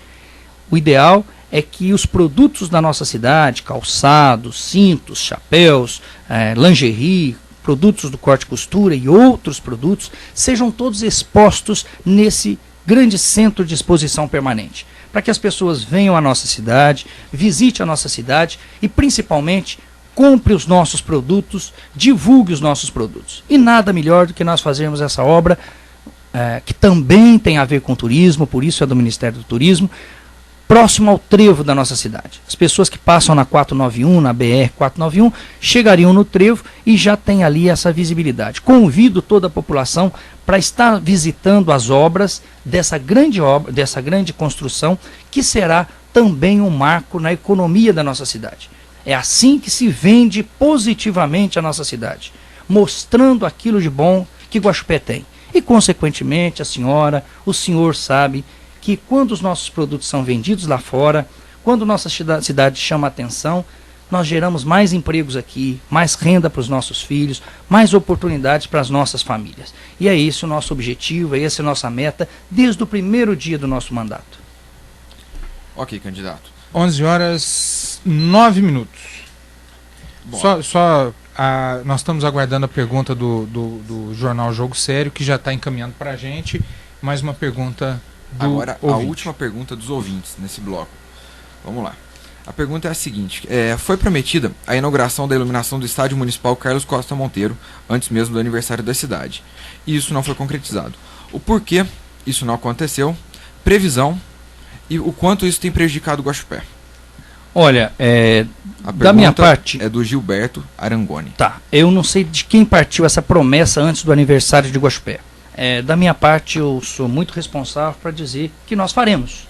O ideal é que os produtos da nossa cidade, calçados, cintos, chapéus, lingerie, produtos do corte e costura e outros produtos, sejam todos expostos nesse grande centro de exposição permanente, para que as pessoas venham à nossa cidade, visite a nossa cidade e, principalmente, compre os nossos produtos, divulgue os nossos produtos. E nada melhor do que nós fazermos essa obra, que também tem a ver com turismo, por isso é do Ministério do Turismo, próximo ao trevo da nossa cidade. As pessoas que passam na 491, na BR 491, chegariam no trevo e já tem ali essa visibilidade. Convido toda a população para estar visitando as obras dessa grande construção, que será também um marco na economia da nossa cidade. É assim que se vende positivamente a nossa cidade, mostrando aquilo de bom que Guaxupé tem. E, consequentemente, a senhora, o senhor sabe que quando os nossos produtos são vendidos lá fora, quando nossa cidade chama a atenção, nós geramos mais empregos aqui, mais renda para os nossos filhos, mais oportunidades para as nossas famílias. E é esse o nosso objetivo, é essa a nossa meta, desde o primeiro dia do nosso mandato. Ok, candidato. 11h09. Nós estamos aguardando a pergunta do jornal Jogo Sério, que já está encaminhando para a gente. Mais uma pergunta do Agora, ouvinte. A última pergunta dos ouvintes nesse bloco. Vamos lá. A pergunta é a seguinte. Foi prometida a inauguração da iluminação do Estádio Municipal Carlos Costa Monteiro, antes mesmo do aniversário da cidade. E isso não foi concretizado. O porquê isso não aconteceu, previsão e o quanto isso tem prejudicado o Guaxupé. Olha, a da minha parte... é do Gilberto Arangoni. Tá, eu não sei de quem partiu essa promessa antes do aniversário de Guaxupé. Da minha parte, eu sou muito responsável para dizer que nós faremos.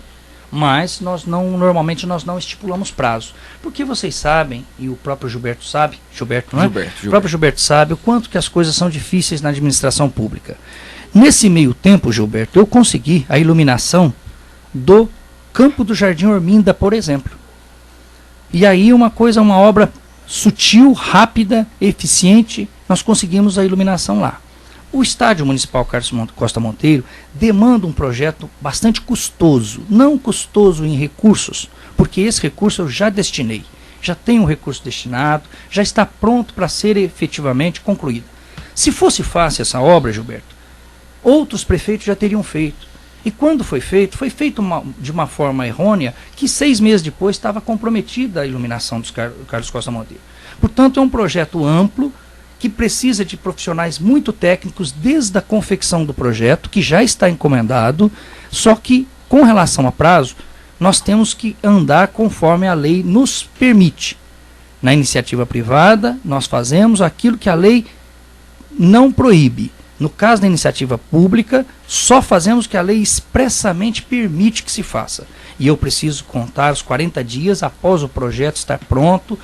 Mas normalmente nós não estipulamos prazo. Porque vocês sabem, e o próprio Gilberto sabe, Gilberto, não é? Gilberto. O próprio Gilberto sabe o quanto que as coisas são difíceis na administração pública. Nesse meio tempo, Gilberto, eu consegui a iluminação do Campo do Jardim Orminda, por exemplo. E aí uma obra sutil, rápida, eficiente, nós conseguimos a iluminação lá. O Estádio Municipal Carlos Costa Monteiro demanda um projeto bastante custoso, não custoso em recursos, porque esse recurso eu já destinei, já tenho um recurso destinado, já está pronto para ser efetivamente concluído. Se fosse fácil essa obra, Gilberto, outros prefeitos já teriam feito. E quando foi feito de uma forma errônea, que 6 meses depois estava comprometida a iluminação dos Carlos Costa Monteiro. Portanto, é um projeto amplo, que precisa de profissionais muito técnicos desde a confecção do projeto, que já está encomendado, só que, com relação a prazo, nós temos que andar conforme a lei nos permite. Na iniciativa privada, nós fazemos aquilo que a lei não proíbe. No caso da iniciativa pública, só fazemos o que a lei expressamente permite que se faça. E eu preciso contar os 40 dias após o projeto estar pronto,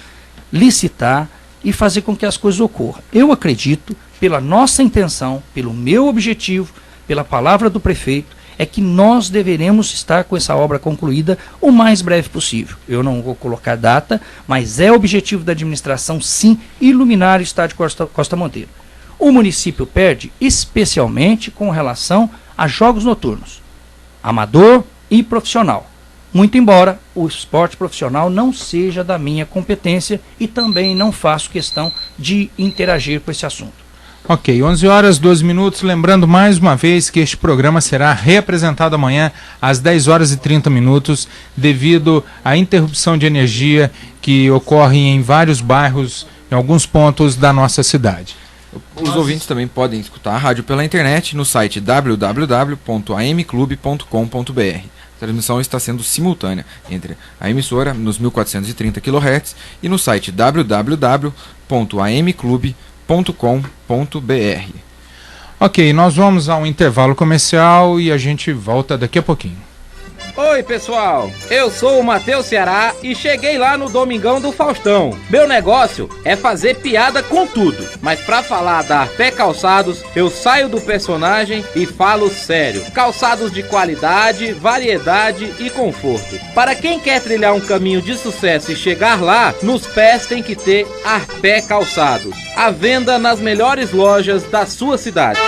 licitar e fazer com que as coisas ocorram. Eu acredito, pela nossa intenção, pelo meu objetivo, pela palavra do prefeito, é que nós deveremos estar com essa obra concluída o mais breve possível. Eu não vou colocar data, mas é objetivo da administração, sim, iluminar o Estádio Costa Monteiro. O município perde especialmente com relação a jogos noturnos, amador e profissional. Muito embora o esporte profissional não seja da minha competência e também não faço questão de interagir com esse assunto. Ok, 11h12. Lembrando mais uma vez que este programa será reapresentado amanhã às 10h30, devido à interrupção de energia que ocorre em vários bairros, em alguns pontos da nossa cidade. Os ouvintes também podem escutar a rádio pela internet no site www.amclube.com.br. A transmissão está sendo simultânea entre a emissora nos 1430 kHz e no site www.amclube.com.br. Ok, nós vamos a um intervalo comercial e a gente volta daqui a pouquinho. Oi pessoal, eu sou o Matheus Ceará e cheguei lá no Domingão do Faustão. Meu negócio é fazer piada com tudo, mas pra falar da Arpé Calçados, eu saio do personagem e falo sério. Calçados de qualidade, variedade e conforto. Para quem quer trilhar um caminho de sucesso e chegar lá, nos pés tem que ter Arpé Calçados. À venda nas melhores lojas da sua cidade.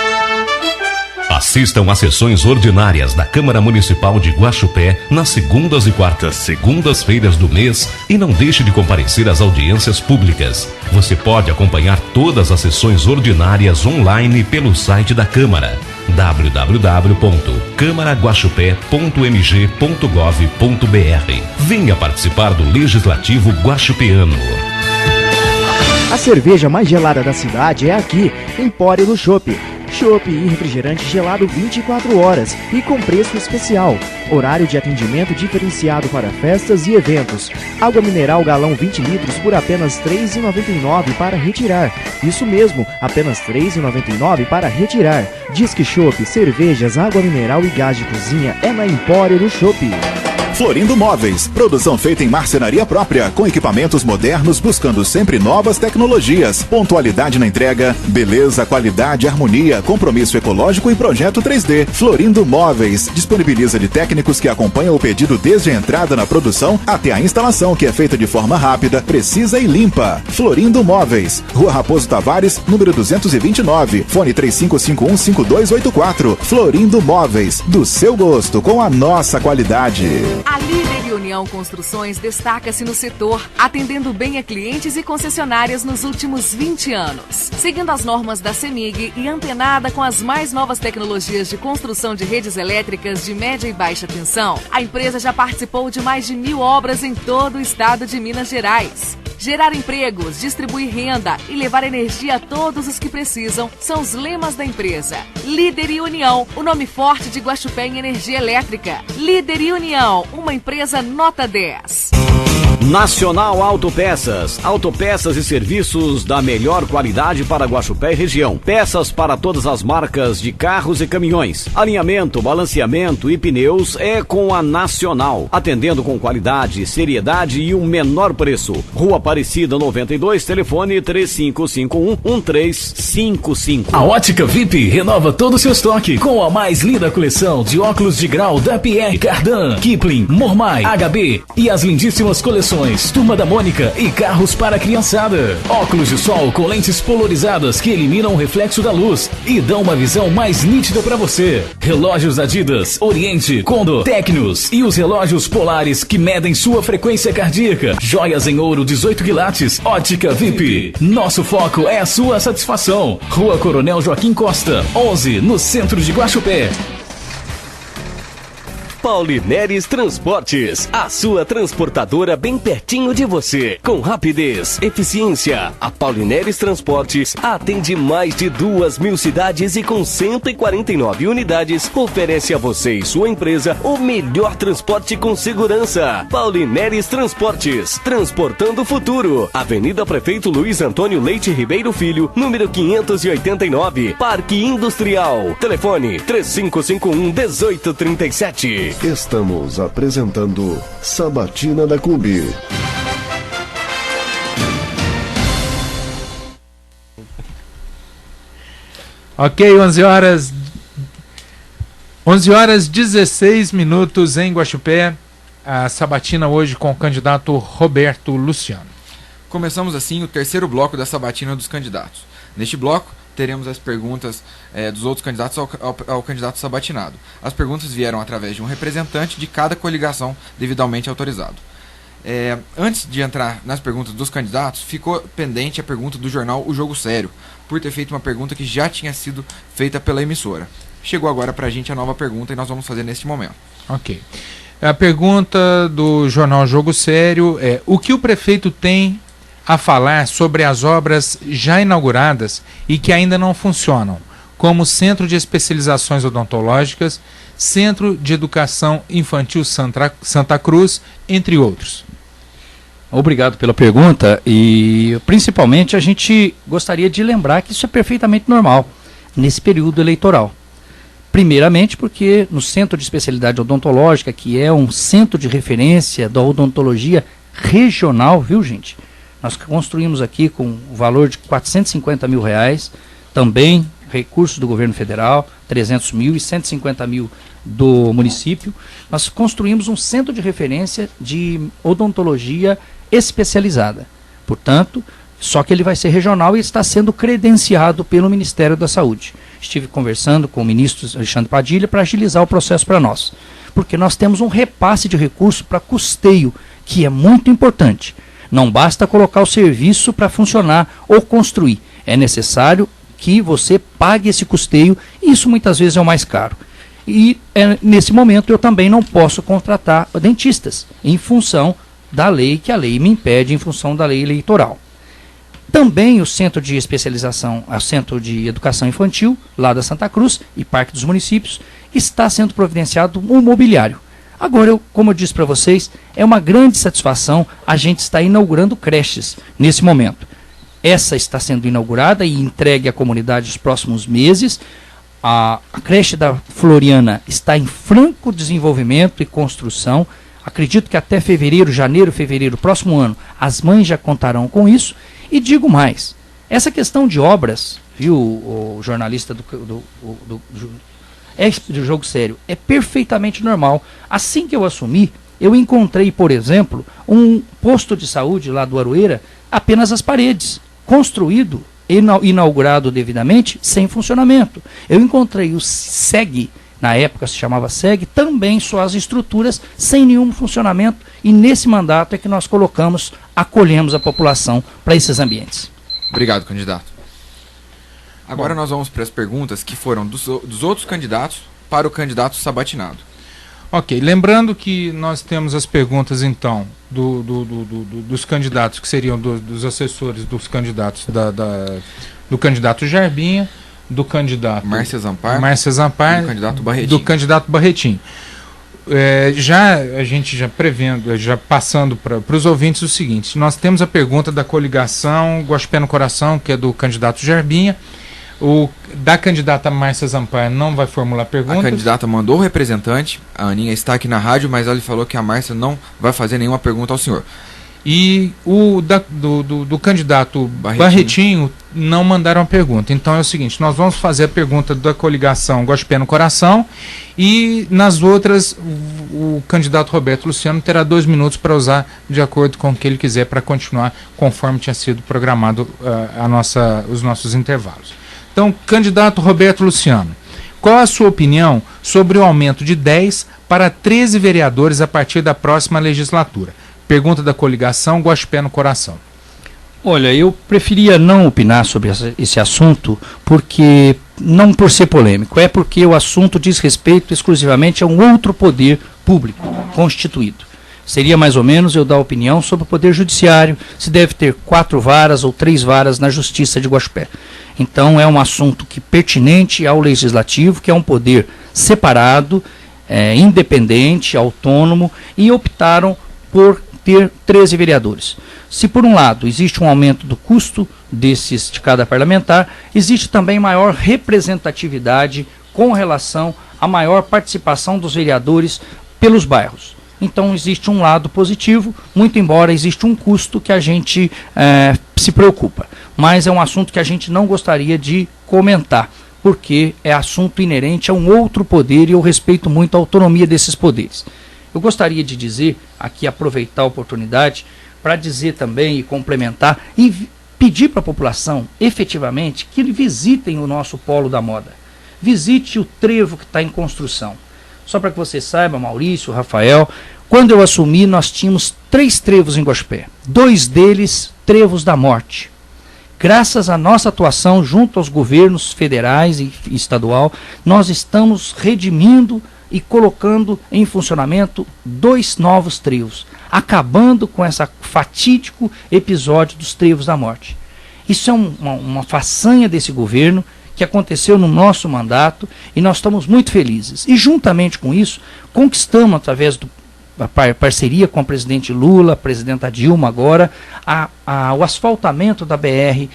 Assistam às sessões ordinárias da Câmara Municipal de Guaxupé nas segundas e quartas, segundas-feiras do mês e não deixe de comparecer às audiências públicas. Você pode acompanhar todas as sessões ordinárias online pelo site da Câmara www.câmaraguaxupé.mg.gov.br. Venha participar do Legislativo Guaxupeano. A cerveja mais gelada da cidade é aqui, Empório do Chopp. Chopp e refrigerante gelado 24 horas e com preço especial. Horário de atendimento diferenciado para festas e eventos. Água mineral galão 20 litros por apenas R$ 3,99 para retirar. Isso mesmo, apenas R$ 3,99 para retirar. Disque Chopp, cervejas, água mineral e gás de cozinha é na Empório do Chopp. Florindo Móveis, produção feita em marcenaria própria, com equipamentos modernos, buscando sempre novas tecnologias, pontualidade na entrega, beleza, qualidade, harmonia, compromisso ecológico e projeto 3D. Florindo Móveis disponibiliza de técnicos que acompanham o pedido desde a entrada na produção até a instalação, que é feita de forma rápida, precisa e limpa. Florindo Móveis, Rua Raposo Tavares, número 229, fone 3551-5284. Florindo Móveis, do seu gosto, com a nossa qualidade. A Líder e União Construções destaca-se no setor, atendendo bem a clientes e concessionárias nos últimos 20 anos. Seguindo as normas da CEMIG e antenada com as mais novas tecnologias de construção de redes elétricas de média e baixa tensão, a empresa já participou de mais de 1.000 obras em todo o estado de Minas Gerais. Gerar empregos, distribuir renda e levar energia a todos os que precisam são os lemas da empresa. Líder e União, o nome forte de Guaxupé em energia elétrica. Líder e União, uma empresa nota 10. Nacional Autopeças. Autopeças e serviços da melhor qualidade para Guaxupé e região. Peças para todas as marcas de carros e caminhões. Alinhamento, balanceamento e pneus é com a Nacional. Atendendo com qualidade, seriedade e um menor preço. Rua Aparecida 92, telefone 3551-1355. A Ótica VIP renova todo o seu estoque com a mais linda coleção de óculos de grau da Pierre Cardin, Kipling, Mormai, HB e as lindíssimas coleções Turma da Mônica e carros para a criançada. Óculos de sol com lentes polarizadas que eliminam o reflexo da luz e dão uma visão mais nítida para você. Relógios Adidas, Oriente, Condor, Tecnos e os relógios polares que medem sua frequência cardíaca. Joias em ouro 18 quilates. Ótica VIP. Nosso foco é a sua satisfação. Rua Coronel Joaquim Costa, 11, no centro de Guaxupé. Paulineres Transportes, a sua transportadora bem pertinho de você. Com rapidez, eficiência, a Paulineres Transportes atende mais de 2.000 cidades e com 149 unidades oferece a você e sua empresa o melhor transporte com segurança. Paulineres Transportes, transportando o futuro. Avenida Prefeito Luiz Antônio Leite Ribeiro Filho, número 589, Parque Industrial. Telefone 3551-1837. Estamos apresentando Sabatina da Clube. Ok, 11 horas 16 minutos em Guaxupé. A sabatina hoje com o candidato Roberto Luciano. Começamos assim o terceiro bloco da sabatina dos candidatos. Neste bloco, teremos as perguntas dos outros candidatos ao candidato sabatinado. As perguntas vieram através de um representante de cada coligação devidamente autorizado. Antes de entrar nas perguntas dos candidatos, ficou pendente a pergunta do jornal O Jogo Sério, por ter feito uma pergunta que já tinha sido feita pela emissora. Chegou agora para a gente a nova pergunta e nós vamos fazer neste momento. Ok. A pergunta do jornal Jogo Sério é: o que o prefeito tem a falar sobre as obras já inauguradas e que ainda não funcionam, como Centro de Especializações Odontológicas, Centro de Educação Infantil Santa Cruz, entre outros? Obrigado pela pergunta e, principalmente, a gente gostaria de lembrar que isso é perfeitamente normal. nesse período eleitoral. Primeiramente porque no Centro de Especialidade Odontológica, que é um centro de referência da odontologia regional, viu, gente? Nós construímos aqui com o valor de R$450 mil, também recursos do governo federal, 300 mil e 150 mil do município. Nós construímos um centro de referência de odontologia especializada. Portanto, só que ele vai ser regional e está sendo credenciado pelo Ministério da Saúde. Estive conversando com o ministro Alexandre Padilha para agilizar o processo para nós. Porque nós temos um repasse de recurso para custeio, que é muito importante. Não basta colocar o serviço para funcionar ou construir. É necessário que você pague esse custeio, e isso muitas vezes é o mais caro. E nesse momento eu também não posso contratar dentistas, em função da lei, que a lei me impede, em função da lei eleitoral. Também o Centro de Especialização, o Centro de Educação Infantil, lá da Santa Cruz, e Parque dos Municípios, está sendo providenciado um mobiliário. Agora, como eu disse para vocês, é uma grande satisfação a gente estar inaugurando creches nesse momento. Essa está sendo inaugurada e entregue à comunidade nos próximos meses. A creche da Floriana está em franco desenvolvimento e construção. Acredito que até janeiro, fevereiro, próximo ano, as mães já contarão com isso. E digo mais, essa questão de obras, viu, o jornalista do Jogo Sério, é perfeitamente normal. Assim que eu assumi, eu encontrei, por exemplo, um posto de saúde lá do Aroeira, apenas as paredes, construído, inaugurado devidamente, sem funcionamento. Eu encontrei o SEG, na época se chamava SEG, também só as estruturas sem nenhum funcionamento, e nesse mandato é que nós acolhemos a população para esses ambientes. Obrigado, candidato. Agora nós vamos para as perguntas que foram dos outros candidatos para o candidato sabatinado. Ok, lembrando que nós temos as perguntas, então, dos candidatos, que seriam dos assessores dos candidatos, do candidato Jarbinha, do candidato Márcia Zampar, e do candidato Barretinho. A gente já prevendo, já passando para os ouvintes o seguinte: nós temos a pergunta da coligação Guaxupé no Coração, que é do candidato Jarbinha. Da candidata Márcia Zampar não vai formular perguntas. A candidata mandou o representante, a Aninha está aqui na rádio, mas ela falou que a Márcia não vai fazer nenhuma pergunta ao senhor. E do candidato Barretinho não mandaram a pergunta. Então é o seguinte: nós vamos fazer a pergunta da coligação Guaxupé no Coração, e nas outras o candidato Roberto Luciano terá 2 minutos para usar de acordo com o que ele quiser, para continuar conforme tinha sido programado os nossos intervalos. Então, candidato Roberto Luciano, qual a sua opinião sobre o aumento de 10 para 13 vereadores a partir da próxima legislatura? Pergunta da coligação Guaxupé no Coração. Olha, eu preferia não opinar sobre esse assunto, porque não por ser polêmico, é porque o assunto diz respeito exclusivamente a um outro poder público constituído. Seria mais ou menos eu dar opinião sobre o poder judiciário, se deve ter 4 varas ou 3 varas na Justiça de Guaxupé. Então é um assunto pertinente ao Legislativo, que é um poder separado, independente, autônomo, e optaram por ter 13 vereadores. Se por um lado existe um aumento do custo de cada parlamentar, existe também maior representatividade com relação à maior participação dos vereadores pelos bairros. Então existe um lado positivo, muito embora existe um custo que a gente se preocupa. Mas é um assunto que a gente não gostaria de comentar, porque é assunto inerente a um outro poder, e eu respeito muito a autonomia desses poderes. Eu gostaria de dizer, aqui aproveitar a oportunidade, para dizer também e complementar, e pedir para a população, efetivamente, que visitem o nosso Polo da Moda. Visite o trevo que está em construção. Só para que você saiba, Maurício, Rafael, quando eu assumi, nós tínhamos 3 trevos em Guaxupé. 2 deles, trevos da morte. Graças à nossa atuação junto aos governos federais e estadual, nós estamos redimindo e colocando em funcionamento 2 novos trevos, acabando com esse fatídico episódio dos trevos da morte. Isso é uma façanha desse governo, que aconteceu no nosso mandato, e nós estamos muito felizes. E juntamente com isso, conquistamos, através da parceria com o presidente Lula, a presidenta Dilma agora, o asfaltamento da BR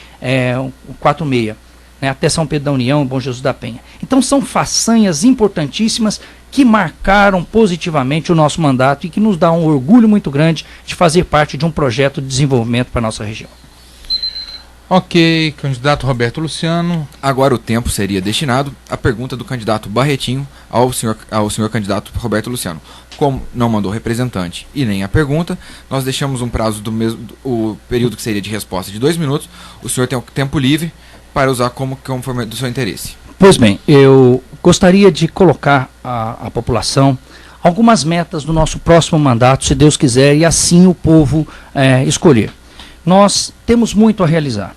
46. né, até São Pedro da União, Bom Jesus da Penha. Então são façanhas importantíssimas que marcaram positivamente o nosso mandato e que nos dá um orgulho muito grande de fazer parte de um projeto de desenvolvimento para a nossa região. Ok, candidato Roberto Luciano. Agora o tempo seria destinado à pergunta do candidato Barretinho ao senhor candidato Roberto Luciano. Como não mandou representante e nem a pergunta, nós deixamos um prazo o período que seria de resposta de 2 minutos. O senhor tem o tempo livre para usar conforme do seu interesse. Pois bem, eu gostaria de colocar à população algumas metas do nosso próximo mandato, se Deus quiser, e assim o povo escolher. Nós temos muito a realizar.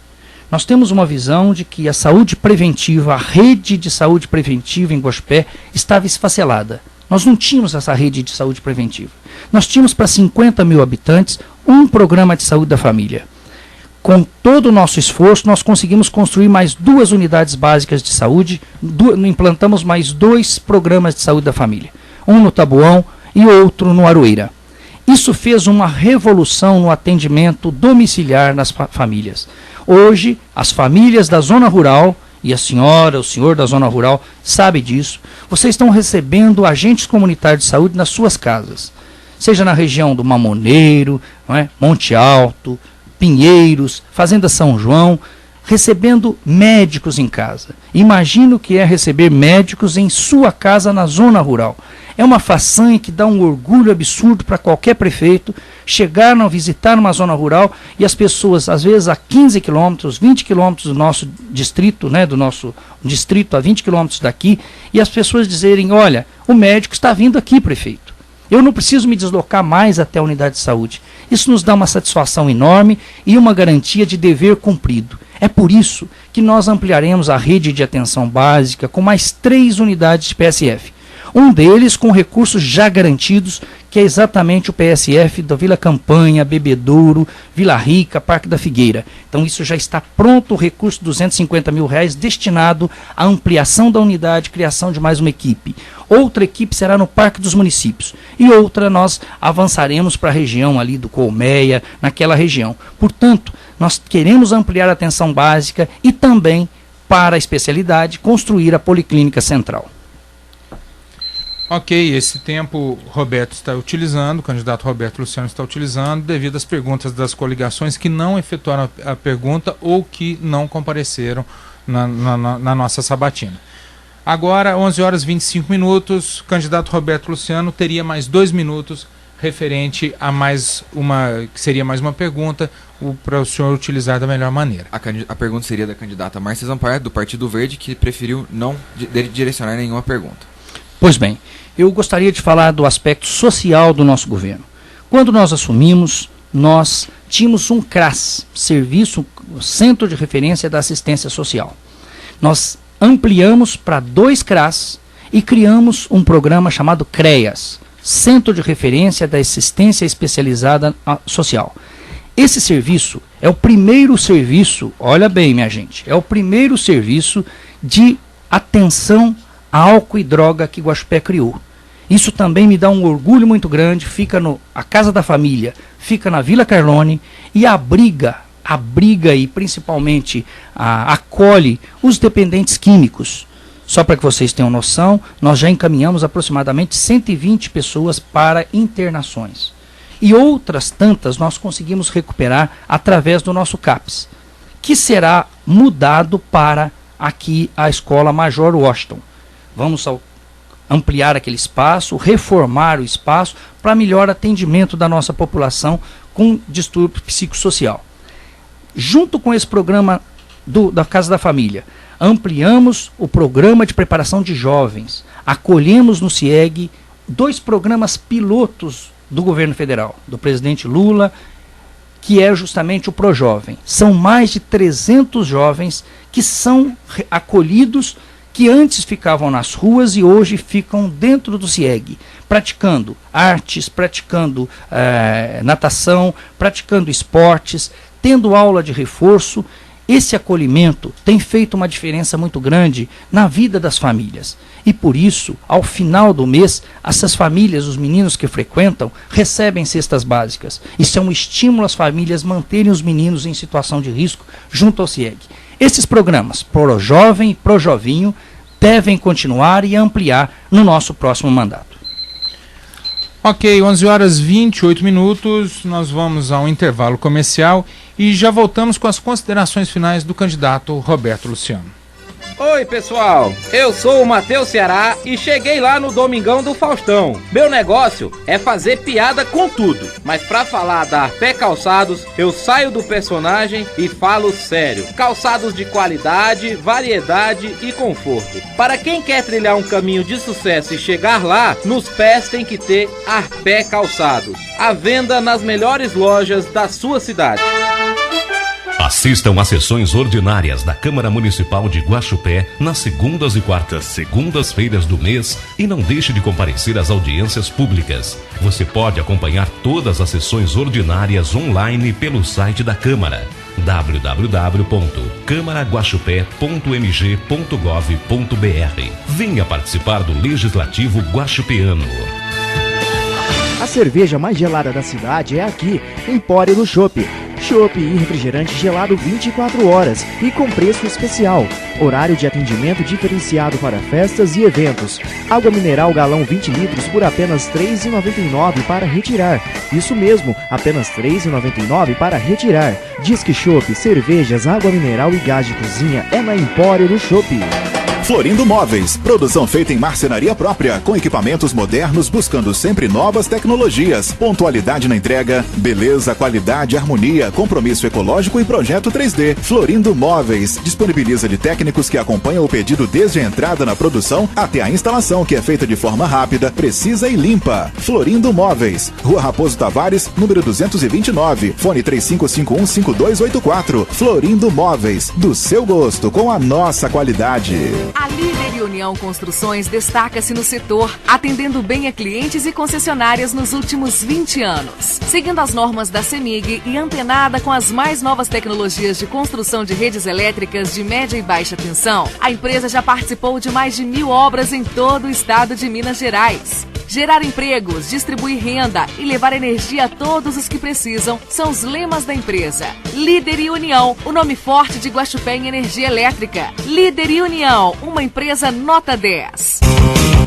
Nós temos uma visão de que a saúde preventiva, a rede de saúde preventiva em Guaxupé estava esfacelada. Nós não tínhamos essa rede de saúde preventiva. Nós tínhamos para 50 mil habitantes um programa de saúde da família. Com todo o nosso esforço, nós conseguimos construir mais 2 unidades básicas de saúde, implantamos mais 2 programas de saúde da família. Um no Taboão e outro no Aroeira. Isso fez uma revolução no atendimento domiciliar nas famílias. Hoje, as famílias da zona rural, e a senhora, o senhor da zona rural, sabe disso, vocês estão recebendo agentes comunitários de saúde nas suas casas. Seja na região do Mamoneiro, não é? Monte Alto, Pinheiros, Fazenda São João, recebendo médicos em casa. Imagina o que é receber médicos em sua casa na zona rural. É uma façanha que dá um orgulho absurdo para qualquer prefeito chegar a visitar uma zona rural e as pessoas, às vezes a 15 quilômetros, 20 quilômetros do nosso distrito, né, do nosso distrito a 20 quilômetros daqui, e as pessoas dizerem, olha, o médico está vindo aqui, prefeito. Eu não preciso me deslocar mais até a unidade de saúde. Isso nos dá uma satisfação enorme e uma garantia de dever cumprido. É por isso que nós ampliaremos a rede de atenção básica com mais 3 unidades de PSF. Um deles com recursos já garantidos, que é exatamente o PSF da Vila Campanha, Bebedouro, Vila Rica, Parque da Figueira. Então isso já está pronto, o recurso de R$250 mil destinado à ampliação da unidade, criação de mais uma equipe. Outra equipe será no Parque dos Municípios e outra nós avançaremos para a região ali do Colmeia, naquela região. Portanto, nós queremos ampliar a atenção básica e também, para a especialidade, construir a Policlínica Central. Ok, esse tempo Roberto está utilizando, o candidato Roberto Luciano está utilizando, devido às perguntas das coligações que não efetuaram a pergunta ou que não compareceram na nossa sabatina. Agora, 11 horas e 25 minutos, o candidato Roberto Luciano teria mais 2 minutos referente a mais uma, que seria mais uma pergunta, para o senhor utilizar da melhor maneira. A pergunta seria da candidata Márcia Zampaio, do Partido Verde, que preferiu não direcionar nenhuma pergunta. Pois bem, eu gostaria de falar do aspecto social do nosso governo. Quando nós assumimos, nós tínhamos um CRAS, Serviço Centro de Referência da Assistência Social. Nós ampliamos para 2 CRAS e criamos um programa chamado CREAS, Centro de Referência da Assistência Especializada Social. Esse serviço é o primeiro serviço, olha bem minha gente, é o primeiro serviço de atenção a álcool e droga que Guaxupé criou. Isso também me dá um orgulho muito grande, fica a Casa da Família, fica na Vila Carlone e abriga e principalmente acolhe os dependentes químicos. Só para que vocês tenham noção, nós já encaminhamos aproximadamente 120 pessoas para internações. E outras tantas nós conseguimos recuperar através do nosso CAPS, que será mudado para aqui a Escola Major Washington. Vamos ampliar aquele espaço, reformar o espaço para melhor atendimento da nossa população com distúrbio psicossocial. Junto com esse programa da Casa da Família, ampliamos o programa de preparação de jovens, acolhemos no CIEG 2 programas pilotos do governo federal, do presidente Lula, que é justamente o ProJovem. São mais de 300 jovens que são acolhidos, que antes ficavam nas ruas e hoje ficam dentro do CIEG, praticando artes, praticando natação, praticando esportes, tendo aula de reforço. Esse acolhimento tem feito uma diferença muito grande na vida das famílias. E por isso, ao final do mês, essas famílias, os meninos que frequentam, recebem cestas básicas. Isso é um estímulo às famílias manterem os meninos em situação de risco junto ao CIEG. Esses programas, Pro Jovem e Pro Jovinho, devem continuar e ampliar no nosso próximo mandato. Ok, 11 horas 28 minutos, nós vamos a um intervalo comercial e já voltamos com as considerações finais do candidato Roberto Luciano. Oi pessoal, eu sou o Matheus Ceará e cheguei lá no Domingão do Faustão. Meu negócio é fazer piada com tudo, mas pra falar da Arpé Calçados, eu saio do personagem e falo sério. Calçados de qualidade, variedade e conforto. Para quem quer trilhar um caminho de sucesso e chegar lá, nos pés tem que ter Arpé Calçados. À venda nas melhores lojas da sua cidade. Assistam às sessões ordinárias da Câmara Municipal de Guaxupé nas segundas e quartas segundas-feiras do mês e não deixe de comparecer às audiências públicas. Você pode acompanhar todas as sessões ordinárias online pelo site da Câmara www.câmaraguaxupé.mg.gov.br. Venha participar do Legislativo Guaxupeano. A cerveja mais gelada da cidade é aqui, Empório do Chopp. Chopp e refrigerante gelado 24 horas e com preço especial. Horário de atendimento diferenciado para festas e eventos. Água mineral galão 20 litros por apenas R$ 3,99 para retirar. Isso mesmo, apenas R$ 3,99 para retirar. Disque Chopp, cervejas, água mineral e gás de cozinha é na Empório do Chopp. Florindo Móveis, produção feita em marcenaria própria, com equipamentos modernos buscando sempre novas tecnologias, pontualidade na entrega, beleza, qualidade, harmonia, compromisso ecológico e projeto 3D. Florindo Móveis disponibiliza de técnicos que acompanham o pedido desde a entrada na produção até a instalação, que é feita de forma rápida, precisa e limpa. Florindo Móveis, Rua Raposo Tavares, número 229, fone 3551-5284. Florindo Móveis, do seu gosto, com a nossa qualidade. A Líder e União Construções destaca-se no setor, atendendo bem a clientes e concessionárias nos últimos 20 anos. Seguindo as normas da CEMIG e antenada com as mais novas tecnologias de construção de redes elétricas de média e baixa tensão, a empresa já participou de mais de 1.000 obras em todo o estado de Minas Gerais. Gerar empregos, distribuir renda e levar energia a todos os que precisam são os lemas da empresa. Líder e União, o nome forte de Guaxupé em energia elétrica. Líder e União, uma empresa nota 10.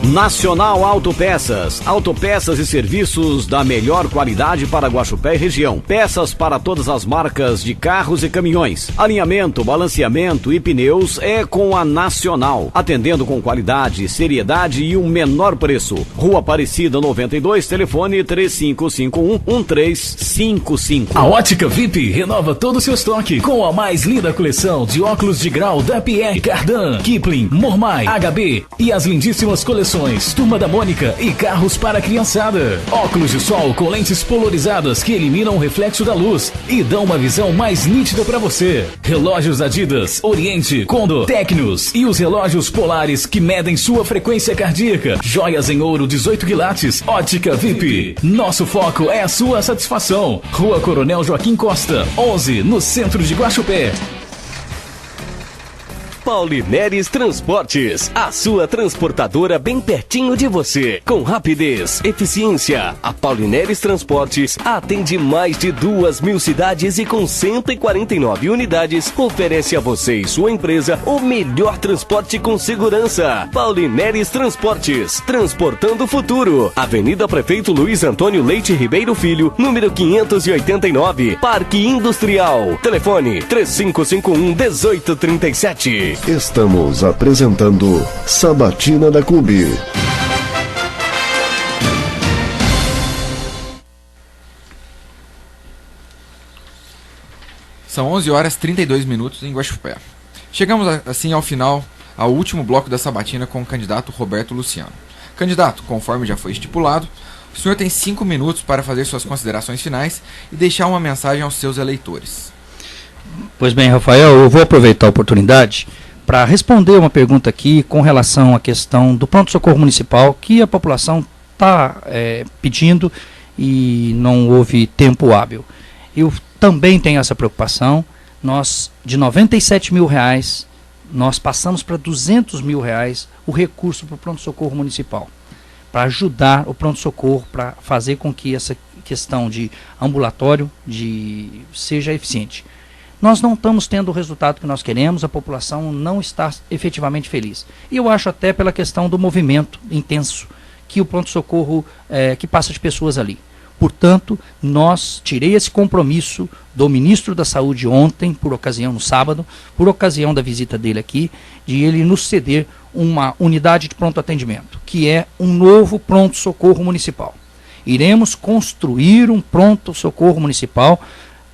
Nacional Autopeças. Autopeças e serviços da melhor qualidade para Guaxupé e região. Peças para todas as marcas de carros e caminhões. Alinhamento, balanceamento e pneus é com a Nacional. Atendendo com qualidade, seriedade e um menor preço. Rua Aparecida 92, telefone 3551-1355. A Ótica VIP renova todo o seu estoque com a mais linda coleção de óculos de grau da Pierre Cardin, Kipling, Mormai, HB e as lindíssimas coleções Turma da Mônica e carros para a criançada. Óculos de sol com lentes polarizadas que eliminam o reflexo da luz e dão uma visão mais nítida para você. Relógios Adidas, Oriente, Condor, Tecnos e os relógios polares que medem sua frequência cardíaca. Joias em ouro 18 quilates. Ótica VIP. Nosso foco é a sua satisfação. Rua Coronel Joaquim Costa, 11, no centro de Guaxupé. Paulineres Transportes, a sua transportadora bem pertinho de você. Com rapidez, eficiência, a Paulineres Transportes atende mais de 2.000 cidades e com 149 unidades oferece a você e sua empresa o melhor transporte com segurança. Paulineres Transportes, transportando o futuro. Avenida Prefeito Luiz Antônio Leite Ribeiro Filho, número 589, Parque Industrial. Telefone 3551-1837. Estamos apresentando Sabatina da Clube. São 11 horas 32 minutos em Guaxupé. Chegamos assim ao final, ao último bloco da Sabatina com o candidato Roberto Luciano. Candidato, conforme já foi estipulado, o senhor tem 5 minutos para fazer suas considerações finais e deixar uma mensagem aos seus eleitores. Pois bem, Rafael, eu vou aproveitar a oportunidade para responder uma pergunta aqui com relação à questão do pronto-socorro municipal, que a população está pedindo e não houve tempo hábil. Eu também tenho essa preocupação. Nós, de R$97 mil, nós passamos para R$200 mil o recurso para o pronto-socorro municipal, para ajudar o pronto-socorro, para fazer com que essa questão de ambulatório seja eficiente. nós não estamos tendo o resultado que nós queremos, a população não está efetivamente feliz. E eu acho até pela questão do movimento intenso que o pronto-socorro, que passa de pessoas ali. Portanto, tirei esse compromisso do ministro da Saúde ontem, no sábado, por ocasião da visita dele aqui, de ele nos ceder uma unidade de pronto atendimento, que é um novo pronto-socorro municipal. Iremos construir um pronto-socorro municipal.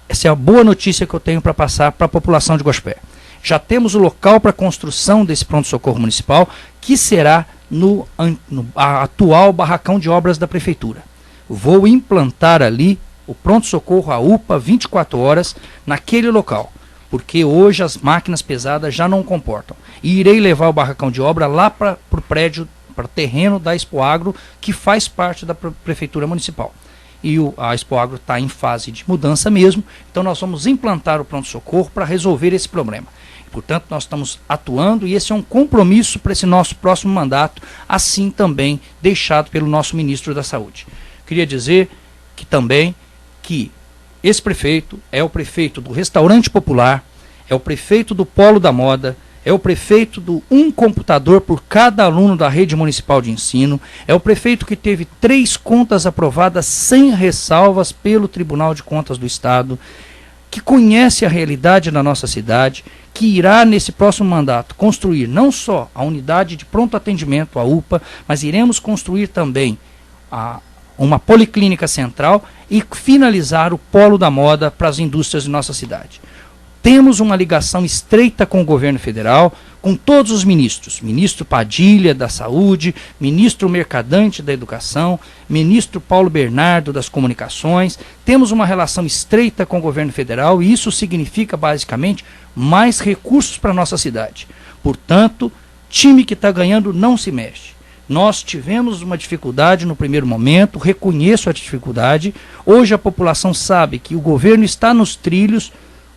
Essa é a boa notícia que eu tenho para passar para a população de Guaxupé. Já temos o local para a construção desse pronto-socorro municipal, que será no atual barracão de obras da prefeitura. Vou implantar ali o pronto-socorro, a UPA, 24 horas, naquele local, porque hoje as máquinas pesadas já não comportam. E irei levar o barracão de obra lá para o prédio, para o terreno da Expoagro, que faz parte da prefeitura municipal. E a Expoagro está em fase de mudança mesmo, então nós vamos implantar o pronto-socorro para resolver esse problema. Portanto, nós estamos atuando e esse é um compromisso para esse nosso próximo mandato, assim também deixado pelo nosso ministro da Saúde. Queria dizer que também que esse prefeito é o prefeito do restaurante popular, é o prefeito do polo da moda, é o prefeito do um computador por cada aluno da rede municipal de ensino, é o prefeito que teve 3 contas aprovadas sem ressalvas pelo Tribunal de Contas do Estado, que conhece a realidade da nossa cidade, que irá nesse próximo mandato construir não só a unidade de pronto atendimento, a UPA, mas iremos construir também uma policlínica central e finalizar o polo da moda para as indústrias de nossa cidade. Temos uma ligação estreita com o governo federal, com todos os ministros, ministro Padilha da Saúde, ministro Mercadante da Educação, ministro Paulo Bernardo das Comunicações. Temos uma relação estreita com o governo federal e isso significa basicamente mais recursos para a nossa cidade. Portanto, time que está ganhando não se mexe. Nós tivemos uma dificuldade no primeiro momento, reconheço a dificuldade. Hoje a população sabe que o governo está nos trilhos.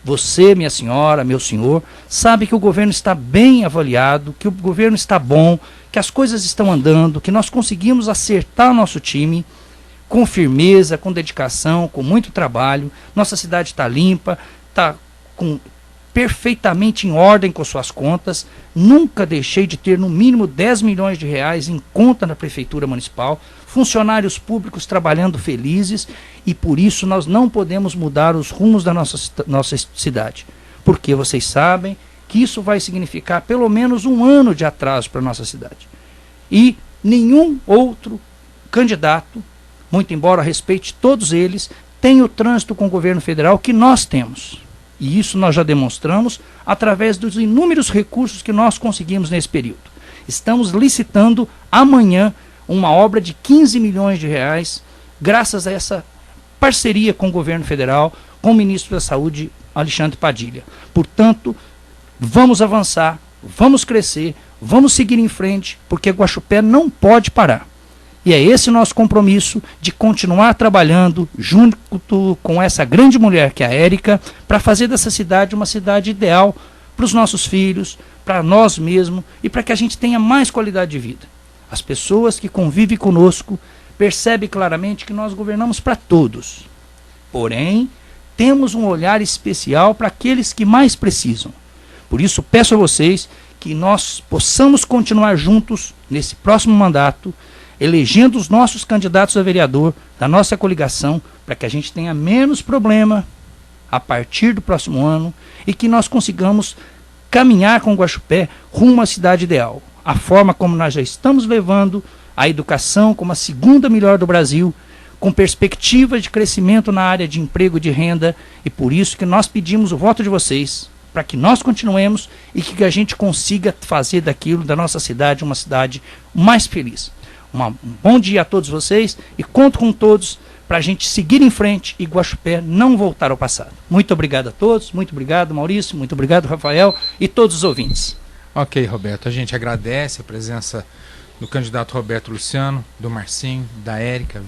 Você, minha senhora, meu senhor, sabe que o governo está bem avaliado, que o governo está bom, que as coisas estão andando, que nós conseguimos acertar o nosso time com firmeza, com dedicação, com muito trabalho. Nossa cidade está limpa, está perfeitamente em ordem com suas contas. Nunca deixei de ter no mínimo 10 milhões de reais em conta na prefeitura municipal, funcionários públicos trabalhando felizes, e por isso nós não podemos mudar os rumos da nossa cidade, porque vocês sabem que isso vai significar pelo menos 1 ano de atraso para a nossa cidade. E nenhum outro candidato, muito embora respeite todos eles, tem o trânsito com o governo federal que nós temos. E isso nós já demonstramos através dos inúmeros recursos que nós conseguimos nesse período. Estamos licitando amanhã uma obra de 15 milhões de reais, graças a essa parceria com o governo federal, com o ministro da Saúde, Alexandre Padilha. Portanto, vamos avançar, vamos crescer, vamos seguir em frente, porque Guaxupé não pode parar. E é esse o nosso compromisso de continuar trabalhando junto com essa grande mulher que é a Érica, para fazer dessa cidade uma cidade ideal para os nossos filhos, para nós mesmos e para que a gente tenha mais qualidade de vida. As pessoas que convivem conosco percebem claramente que nós governamos para todos. Porém, temos um olhar especial para aqueles que mais precisam. Por isso, peço a vocês que nós possamos continuar juntos nesse próximo mandato, elegendo os nossos candidatos a vereador da nossa coligação, para que a gente tenha menos problema a partir do próximo ano e que nós consigamos caminhar com Guaxupé rumo à cidade ideal. A forma como nós já estamos levando a educação como a 2ª melhor do Brasil, com perspectiva de crescimento na área de emprego e de renda, e por isso que nós pedimos o voto de vocês, para que nós continuemos e que a gente consiga fazer daquilo, da nossa cidade, uma cidade mais feliz. Um bom dia a todos vocês e conto com todos para a gente seguir em frente e Guaxupé não voltar ao passado. Muito obrigado a todos, muito obrigado Maurício, muito obrigado Rafael e todos os ouvintes. Ok, Roberto, a gente agradece a presença do candidato Roberto Luciano, do Marcinho, da Érica,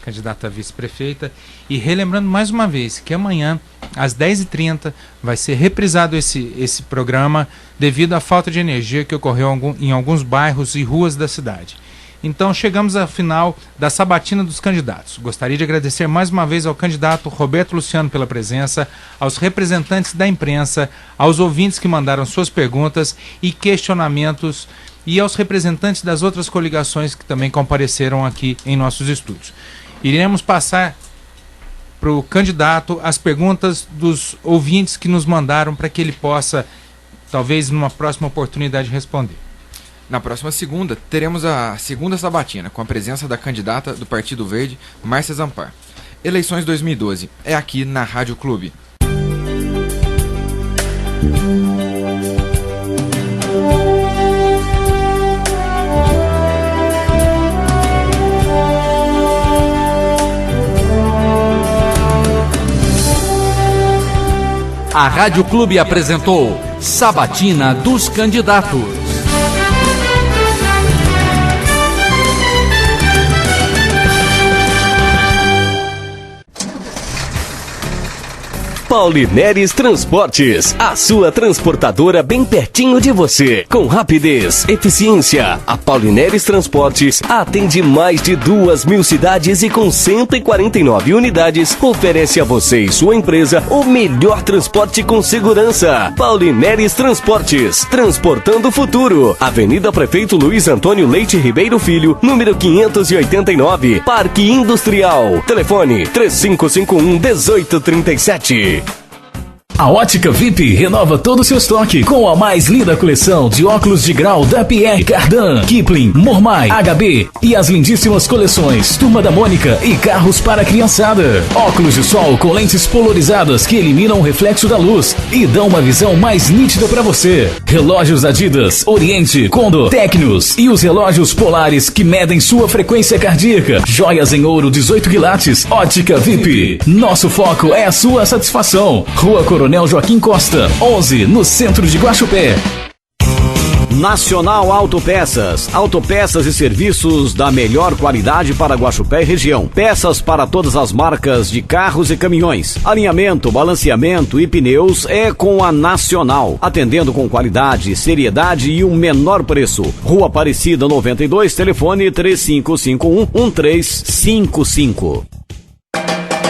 candidata a vice-prefeita, e relembrando mais uma vez que amanhã, às 10h30, vai ser reprisado esse programa devido à falta de energia que ocorreu em alguns bairros e ruas da cidade. Então chegamos ao final da sabatina dos candidatos. Gostaria de agradecer mais uma vez ao candidato Roberto Luciano pela presença, aos representantes da imprensa, aos ouvintes que mandaram suas perguntas e questionamentos e aos representantes das outras coligações que também compareceram aqui em nossos estúdios. Iremos passar para o candidato as perguntas dos ouvintes que nos mandaram para que ele possa, talvez numa próxima oportunidade, responder. Na próxima segunda, teremos a segunda sabatina, com a presença da candidata do Partido Verde, Márcia Zampar. Eleições 2012, é aqui na Rádio Clube. A Rádio Clube apresentou Sabatina dos Candidatos. Paulineres Transportes, a sua transportadora bem pertinho de você. Com rapidez, eficiência, a Paulineres Transportes atende mais de 2.000 cidades e com 149 unidades oferece a você e sua empresa o melhor transporte com segurança. Paulineres Transportes, transportando o futuro. Avenida Prefeito Luiz Antônio Leite Ribeiro Filho, número 589, Parque Industrial. Telefone 3551-1837. A Ótica VIP renova todo o seu estoque com a mais linda coleção de óculos de grau da Pierre Cardin, Kipling, Mormai, HB e as lindíssimas coleções Turma da Mônica e carros para a criançada. Óculos de sol com lentes polarizadas que eliminam o reflexo da luz e dão uma visão mais nítida para você. Relógios Adidas, Oriente, Condor, Tecnos e os relógios polares que medem sua frequência cardíaca. Joias em ouro 18 quilates. Ótica VIP. Nosso foco é a sua satisfação. Rua Coronel Joaquim Costa, 11, no centro de Guaxupé. Nacional Autopeças. Autopeças e serviços da melhor qualidade para Guaxupé e região. Peças para todas as marcas de carros e caminhões. Alinhamento, balanceamento e pneus é com a Nacional. Atendendo com qualidade, seriedade e um menor preço. Rua Aparecida 92, telefone 3551-1355.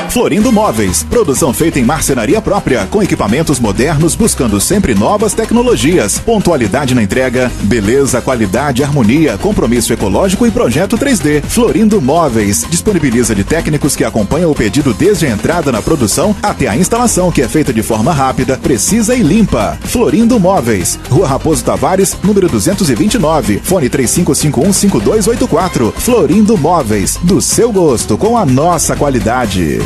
Florindo Móveis, produção feita em marcenaria própria, com equipamentos modernos, buscando sempre novas tecnologias, pontualidade na entrega, beleza, qualidade, harmonia, compromisso ecológico e projeto 3D. Florindo Móveis disponibiliza de técnicos que acompanham o pedido desde a entrada na produção até a instalação, que é feita de forma rápida, precisa e limpa. Florindo Móveis, Rua Raposo Tavares, número 229, fone 3551-5284. Florindo Móveis, do seu gosto, com a nossa qualidade.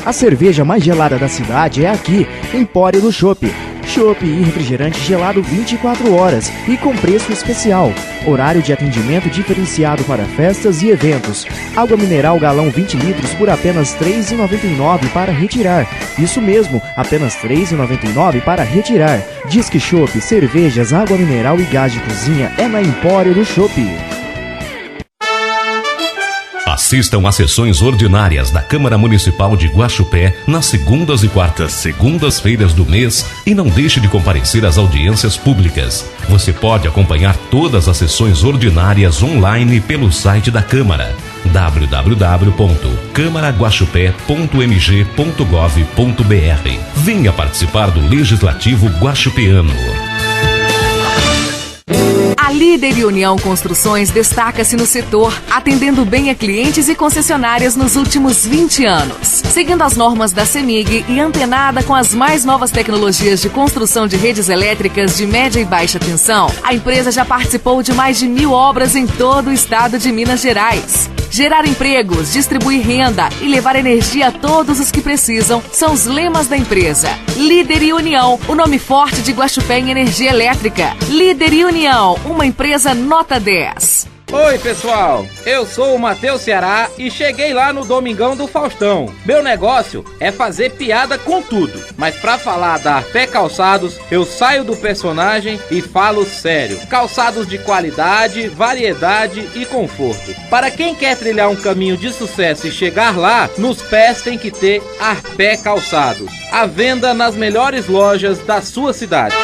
A cerveja mais gelada da cidade é aqui, Empório do Chopp. Chopp e refrigerante gelado 24 horas e com preço especial. Horário de atendimento diferenciado para festas e eventos. Água mineral galão 20 litros por apenas R$ 3,99 para retirar. Isso mesmo, apenas R$ 3,99 para retirar. Disque Chopp, cervejas, água mineral e gás de cozinha é na Empório do Chopp. Assistam às sessões ordinárias da Câmara Municipal de Guaxupé nas segundas e quartas segundas-feiras do mês e não deixe de comparecer às audiências públicas. Você pode acompanhar todas as sessões ordinárias online pelo site da Câmara www.câmaraguaxupé.mg.gov.br. Venha participar do Legislativo Guaxupeano. A Líder União Construções destaca-se no setor, atendendo bem a clientes e concessionárias nos últimos 20 anos. Seguindo as normas da CEMIG e antenada com as mais novas tecnologias de construção de redes elétricas de média e baixa tensão, a empresa já participou de mais de 1.000 obras em todo o estado de Minas Gerais. Gerar empregos, distribuir renda e levar energia a todos os que precisam são os lemas da empresa. Líder e União, o nome forte de Guaxupé em energia elétrica. Líder e União, uma empresa nota 10. Oi pessoal, eu sou o Matheus Ceará e cheguei lá no Domingão do Faustão. Meu negócio é fazer piada com tudo, mas pra falar da Arpé Calçados, eu saio do personagem e falo sério. Calçados de qualidade, variedade e conforto. Para quem quer trilhar um caminho de sucesso e chegar lá, nos pés tem que ter Arpé Calçados. À venda nas melhores lojas da sua cidade.